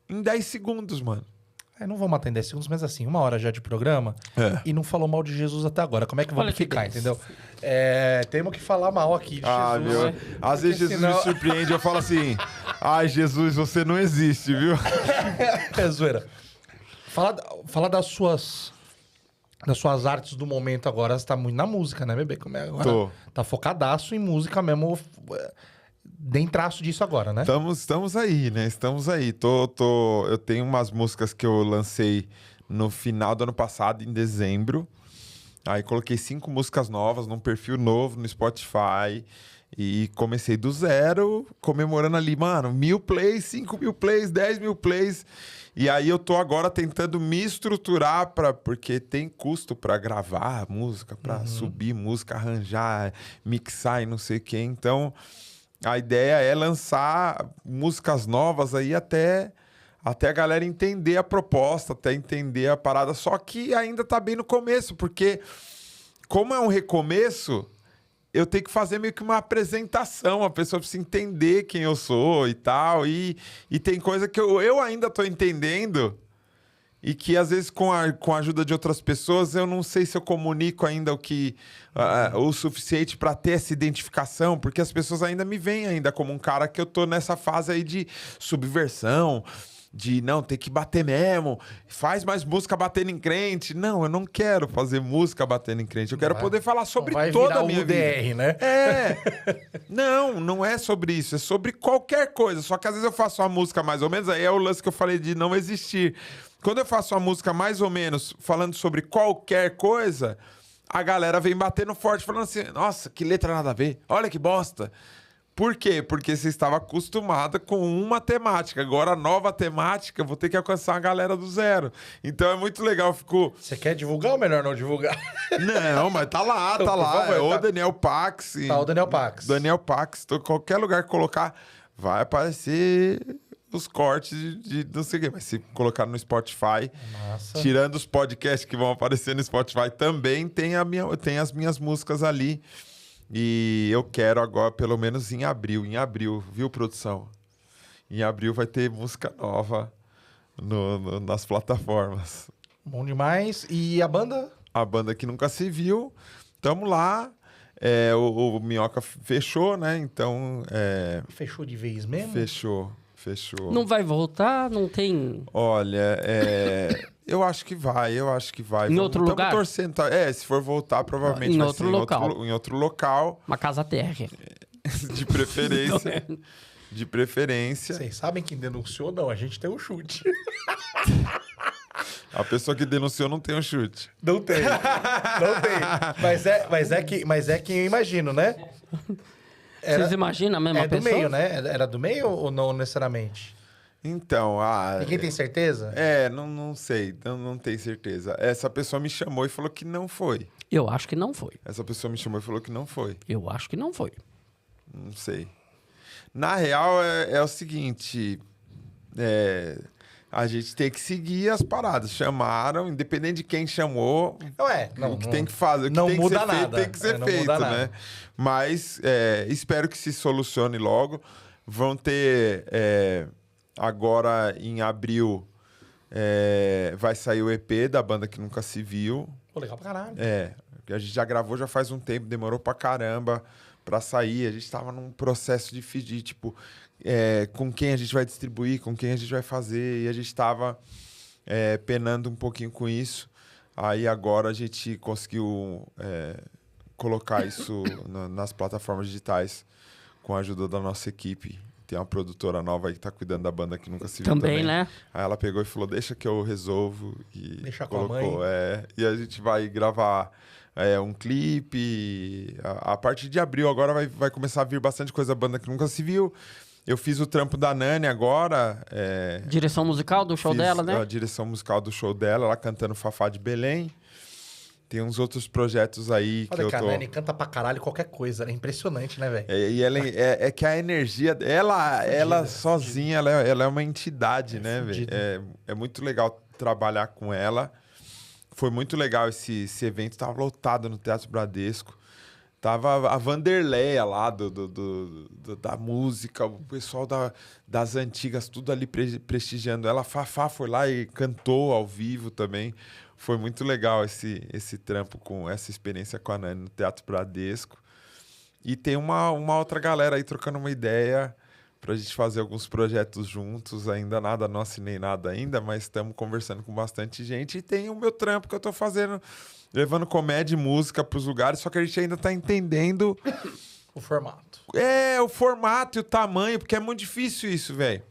em 10 segundos, mano. Não vou matar em 10 segundos, mas assim, 1 hora já de programa e não falou mal de Jesus até agora. Como é que vamos ficar, entendeu? Temos que falar mal aqui de Jesus. Meu, às vezes Jesus me surpreende, eu falo assim, ai, Jesus, você não existe, viu? Zoeira. Fala das suas artes do momento agora. Você tá muito na música, né, bebê? Como é agora? Tô. Tá focadaço em música mesmo. Dentraço disso agora, né? Estamos aí, né? Estamos aí. Eu tenho umas músicas que eu lancei no final do ano passado, em dezembro. Aí coloquei 5 músicas novas num perfil novo no Spotify. E comecei do zero, comemorando ali, mano, 1.000 plays, 5.000 plays, 10.000 plays. E aí eu tô agora tentando me estruturar porque tem custo pra gravar música, pra subir música, arranjar, mixar e não sei o quê. Então, a ideia é lançar músicas novas aí até a galera entender a proposta, até entender a parada. Só que ainda tá bem no começo, porque como é um recomeço, eu tenho que fazer meio que uma apresentação, a pessoa precisa entender quem eu sou e tal. E tem coisa que eu ainda tô entendendo e que, às vezes, com a ajuda de outras pessoas, eu não sei se eu comunico ainda o suficiente para ter essa identificação, porque as pessoas ainda me veem ainda como um cara que eu tô nessa fase aí de subversão, de não, tem que bater mesmo, faz mais música batendo em crente. Não, eu não quero fazer música batendo em crente, eu quero poder falar sobre toda a minha UDR, vida. Né? Não é sobre isso, é sobre qualquer coisa, só que às vezes eu faço uma música mais ou menos, aí é o lance que eu falei de não existir. Quando eu faço uma música mais ou menos falando sobre qualquer coisa, a galera vem batendo forte, falando assim, nossa, que letra nada a ver, olha que bosta. Por quê? Porque você estava acostumada com uma temática. Agora, a nova temática, eu vou ter que alcançar a galera do zero. Então, é muito legal. Ficou... Você quer divulgar ou melhor não divulgar? Não, mas tá lá, tá lá. Favor, o Daniel Pax. Tá o Daniel Pax. Daniel Pax. Qualquer lugar que colocar, vai aparecer os cortes de não sei o quê. Mas se colocar no Spotify, Massa. Tirando os podcasts que vão aparecer no Spotify, também tem as minhas músicas ali. E eu quero agora, pelo menos em abril, viu, produção? Em abril vai ter música nova nas plataformas. Bom demais. E a banda? A banda que nunca se viu. Tamo lá. O Minhoca fechou, né? Então... Fechou de vez mesmo? Fechou. Não vai voltar? Não tem... Olha, eu acho que vai. Em outro lugar? Estamos torcendo. Se for voltar, provavelmente vai ser em outro local. Uma casa térrea. De preferência. De preferência. Vocês sabem quem denunciou? Não, a gente tem um chute. A pessoa que denunciou não tem um chute. Não tem. Mas é que eu imagino, né? Vocês imaginam a mesma pessoa? É do meio, né? Era do meio ou não necessariamente? Então, Ninguém tem certeza? Não sei, não tenho certeza. Essa pessoa me chamou e falou que não foi. Eu acho que não foi. Essa pessoa me chamou e falou que não foi. Eu acho que não foi. Não sei. Na real, é o seguinte... A gente tem que seguir as paradas. Chamaram, independente de quem chamou, o que tem que fazer, o que tem que ser feito, tem que ser feito, né? Mas espero que se solucione logo. Vão ter... agora, em abril, vai sair o EP da banda que nunca se viu. Pô, legal pra caralho. A gente já gravou já faz um tempo, demorou pra caramba pra sair. A gente tava num processo de tipo... com quem a gente vai distribuir, com quem a gente vai fazer. E a gente estava penando um pouquinho com isso. Aí agora a gente conseguiu colocar isso nas plataformas digitais com a ajuda da nossa equipe. Tem uma produtora nova aí que tá cuidando da banda que nunca se viu também, né? Aí ela pegou e falou, deixa que eu resolvo. E deixa colocou, com a mãe. E a gente vai gravar um clipe. A partir de abril agora vai começar a vir bastante coisa da banda que nunca se viu. Eu fiz o trampo da Nani agora. Direção musical do show dela, né? A direção musical do show dela, ela cantando Fafá de Belém. Tem uns outros projetos aí que eu tô... A Nani canta pra caralho qualquer coisa. É impressionante, né, velho? E ela que a energia... Ela sozinha, ela é uma entidade, né, velho? É muito legal trabalhar com ela. Foi muito legal esse evento. Tava lotado no Teatro Bradesco. Tava a Vanderleia lá da música, o pessoal das antigas, tudo ali prestigiando ela. A Fafá foi lá e cantou ao vivo também. Foi muito legal esse trampo, com essa experiência com a Nani no Teatro Bradesco. E tem uma outra galera aí trocando uma ideia pra gente fazer alguns projetos juntos. Ainda nada, não assinei nada ainda, mas estamos conversando com bastante gente. E tem o meu trampo que eu tô fazendo... Levando comédia e música pros lugares, só que a gente ainda tá entendendo... O formato. O formato e o tamanho, porque é muito difícil isso, velho.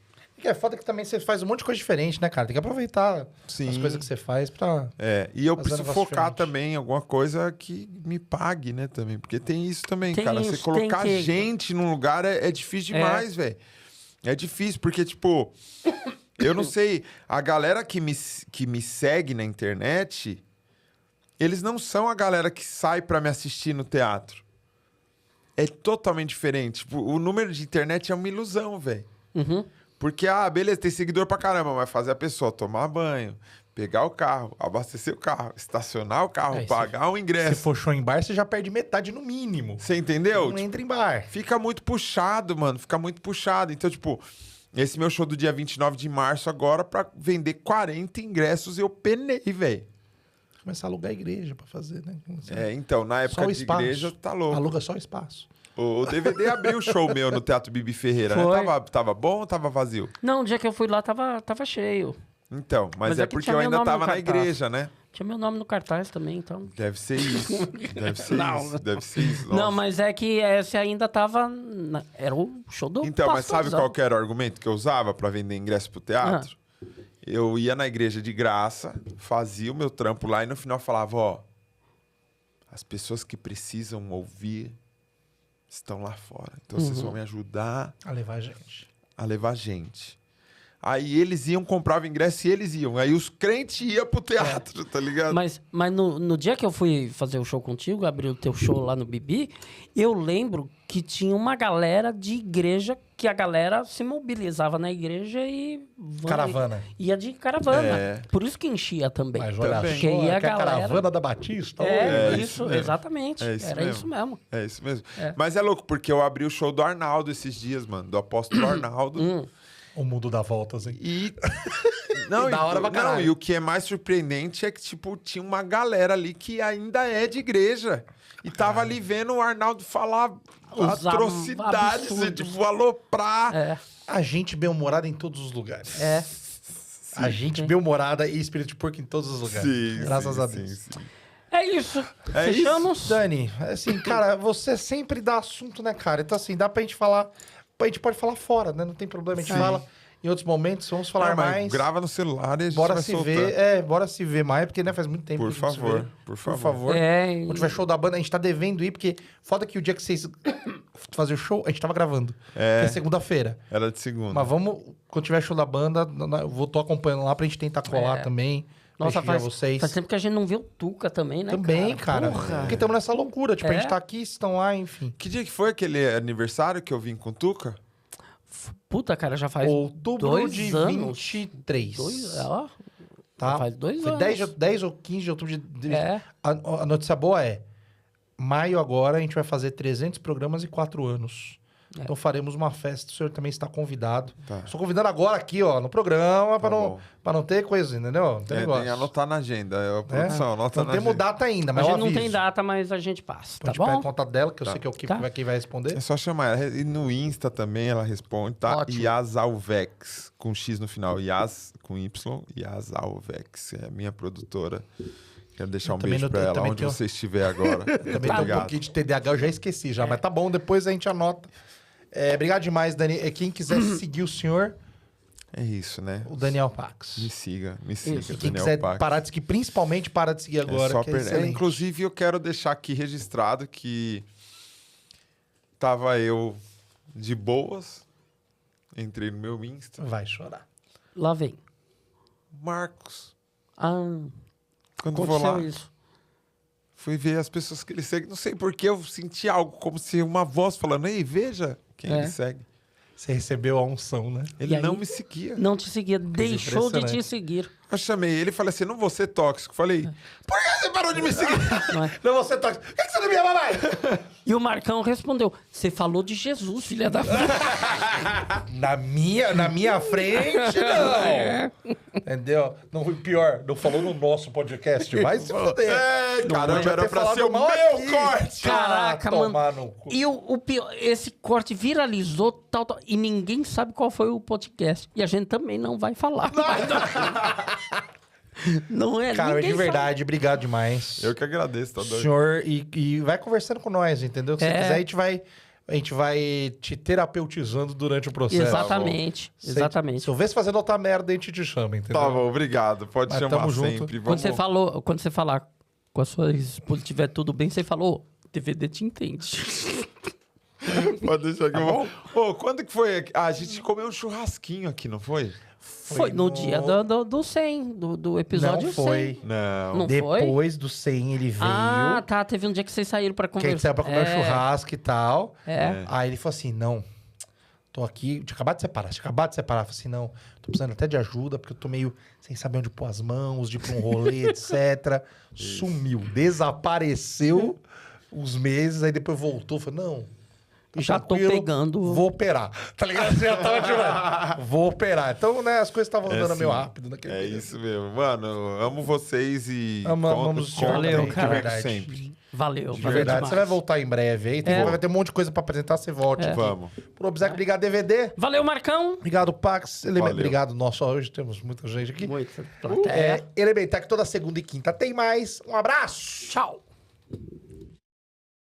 É foda que também você faz um monte de coisa diferente, né, cara? Tem que aproveitar as coisas que você faz pra... E eu preciso focar também em alguma coisa que me pague, né, também. Porque tem isso também, cara. Você colocar gente num lugar é difícil demais, velho. É difícil, porque, tipo... eu não sei, a galera que me segue na internet... Eles não são a galera que sai pra me assistir no teatro. É totalmente diferente. Tipo, o número de internet é uma ilusão, velho. Uhum. Porque, beleza, tem seguidor pra caramba, mas fazer a pessoa tomar banho, pegar o carro, abastecer o carro, estacionar o carro, pagar um ingresso. Se for show em bar, você já perde metade no mínimo. Você entendeu? Não entra em bar. Fica muito puxado, mano. Fica muito puxado. Então, tipo, esse meu show do dia 29 de março agora, pra vender 40 ingressos, eu penei, velho. Começar a alugar a igreja pra fazer, né? Então, na época de igreja, tá louco. Aluga só o espaço. O DVD abriu o show meu no Teatro Bibi Ferreira, né? Tava bom ou tava vazio? Não, o dia que eu fui lá tava cheio. Então, mas é porque eu ainda tava na igreja, né? Tinha meu nome no cartaz também, então... Deve ser isso. Deve ser isso. Nossa. Não, mas é que esse ainda tava... Era o show do Então, mas sabe qual que era o argumento que eu usava pra vender ingresso pro teatro? Eu ia na igreja de graça, fazia o meu trampo lá e no final falava, as pessoas que precisam ouvir estão lá fora. Então, vocês vão me ajudar a levar a gente. Aí eles iam, compravam ingresso e eles iam. Aí os crentes iam pro teatro, tá ligado? Mas no dia que eu fui fazer o show contigo, abrir o teu show lá no Bibi, eu lembro que tinha uma galera de igreja, que a galera se mobilizava na igreja e... Caravana. Ia de caravana. Por isso que enchia também. Mas olha porque só, ia a caravana da Batista. Isso, exatamente. Era isso mesmo. É isso mesmo. Mas é louco, porque eu abri o show do Arnaldo esses dias, mano. Do apóstolo Arnaldo. O mundo dá voltas, hein? Não, da hora pra caralho. E o que é mais surpreendente é que, tipo, tinha uma galera ali que ainda é de igreja. E tava ali vendo o Arnaldo falar atrocidades, tipo, aloprar. A gente bem-humorada em todos os lugares. A gente bem-humorada e espírito de porco em todos os lugares. Sim, graças a Deus. Sim. É isso. É Fechamos. Isso? Dani, assim, cara, você sempre dá assunto, né, cara? Então, assim, dá pra gente falar... A gente pode falar fora, né? Não tem problema. A gente fala em outros momentos, vamos falar mais. Grava no celular e a gente bora vai se soltar. ver. Bora se ver mais, porque né, faz muito tempo Por que a gente favor, se vê. por favor. Por favor. Quando tiver show da banda, a gente tá devendo ir, porque foda que o dia que vocês fazer o show, a gente tava gravando. Que é segunda-feira. Era de segunda. Mas vamos, quando tiver show da banda, eu tô acompanhando lá pra gente tentar colar também. Nossa, faz vocês. tempo que a gente não vê o Tuca também, né? Também, cara. Porque estamos nessa loucura. Tipo, a gente tá aqui, vocês estão lá, enfim. Que dia que foi aquele aniversário que eu vim com o Tuca? Puta, cara, já faz outubro 2 de anos. 23. Tá? Faz 2 foi anos. 10 ou 15 de outubro de... A notícia boa é, maio agora a gente vai fazer 300 programas e 4 anos. Então faremos uma festa, o senhor também está convidado. Tá. Estou convidando agora aqui, ó, no programa, para não ter coisa, entendeu? Não tem negócio. Tem que anotar na agenda, a produção, anota não na temos agenda. data ainda, mas a eu gente aviso. não tem data, mas a gente passa, tá a gente bom? pega o contato dela, que eu sei que é o que quem vai responder. É só chamar ela. E no Insta também ela responde, tá? Ótimo. Yas Alvex, com X no final. Yas com Y, Yas Alvex. É a minha produtora. Quero deixar um beijo pra ela, onde você estiver agora. Também tem um pouquinho de TDAH, eu já esqueci já, mas tá bom, depois a gente anota. Obrigado demais, Dani. Quem quiser seguir o senhor... É isso, né? O Daniel Pax. Me siga, Quem Daniel quiser Pax. parar de seguir, principalmente para de seguir agora, que é excelente. Inclusive, eu quero deixar aqui registrado que tava eu de boas, entrei no meu Insta. Vai chorar. Lá vem. Marcos. Quando vou lá, isso? fui ver as pessoas que ele segue. Não sei porque eu senti algo, como se uma voz falando, ei, veja quem ele segue. Você recebeu a unção, né? Ele não me seguia. Não te seguia, deixou de te seguir. Eu chamei ele e falei assim, não vou ser tóxico. Falei, por que você parou de me seguir? Não vou ser tóxico. Por que você não me ama mais? E o Marcão respondeu, você falou de Jesus, filha da... na minha frente, não. Entendeu? Não foi pior, não falou no nosso podcast, vai se fuder. Caramba, era pra ser o meu corte. Caraca, mano. E o pior, esse corte viralizou, tal, e ninguém sabe qual foi o podcast. E a gente também não vai falar. Não é, cara, de verdade, sabe. Obrigado demais. Eu que agradeço, tá doido. Senhor, e vai conversando com nós, entendeu? Se você quiser, a gente vai te terapeutizando durante o processo. Exatamente, exatamente. Se eu ver se fazendo outra merda, a gente te chama, entendeu? Tá bom, obrigado. Pode chamar sempre. Quando você falar com a sua esposa, se tiver tudo bem, você falou, DVD te entende. Pode deixar que eu vou. Quando que foi? A gente comeu um churrasquinho aqui, não foi? Foi no dia do 100, do episódio não foi. 100. Não Depois do 100 ele veio. Ah, tá. Teve um dia que vocês saíram pra conversar. Que a gente saiu pra comer churrasco e tal. É. Aí ele falou assim, não, tô aqui, tinha acabado de separar. Eu falei assim, não, tô precisando até de ajuda, porque eu tô meio sem saber onde pôr as mãos, de ir pra um rolê, etc. Sumiu, desapareceu uns meses, aí depois voltou, falou, não... Já tô pegando. Vou operar. Tá ligado? Você já tava de vou operar. Então, né, as coisas estavam andando meio rápido naquele período. Isso mesmo. Mano, amo vocês e... Amamos valeu, cara. De verdade. Sempre. Valeu, de verdade. Demais. Você vai voltar em breve aí. Vai ter um monte de coisa pra apresentar, você volte. Vamos. Pro Obséquio, obrigado, DVD. Valeu, Marcão. Obrigado, Pax. Obrigado, nosso. Hoje temos muita gente aqui. Muita plateia. Elementar que toda segunda e quinta tem mais. Um abraço. Tchau.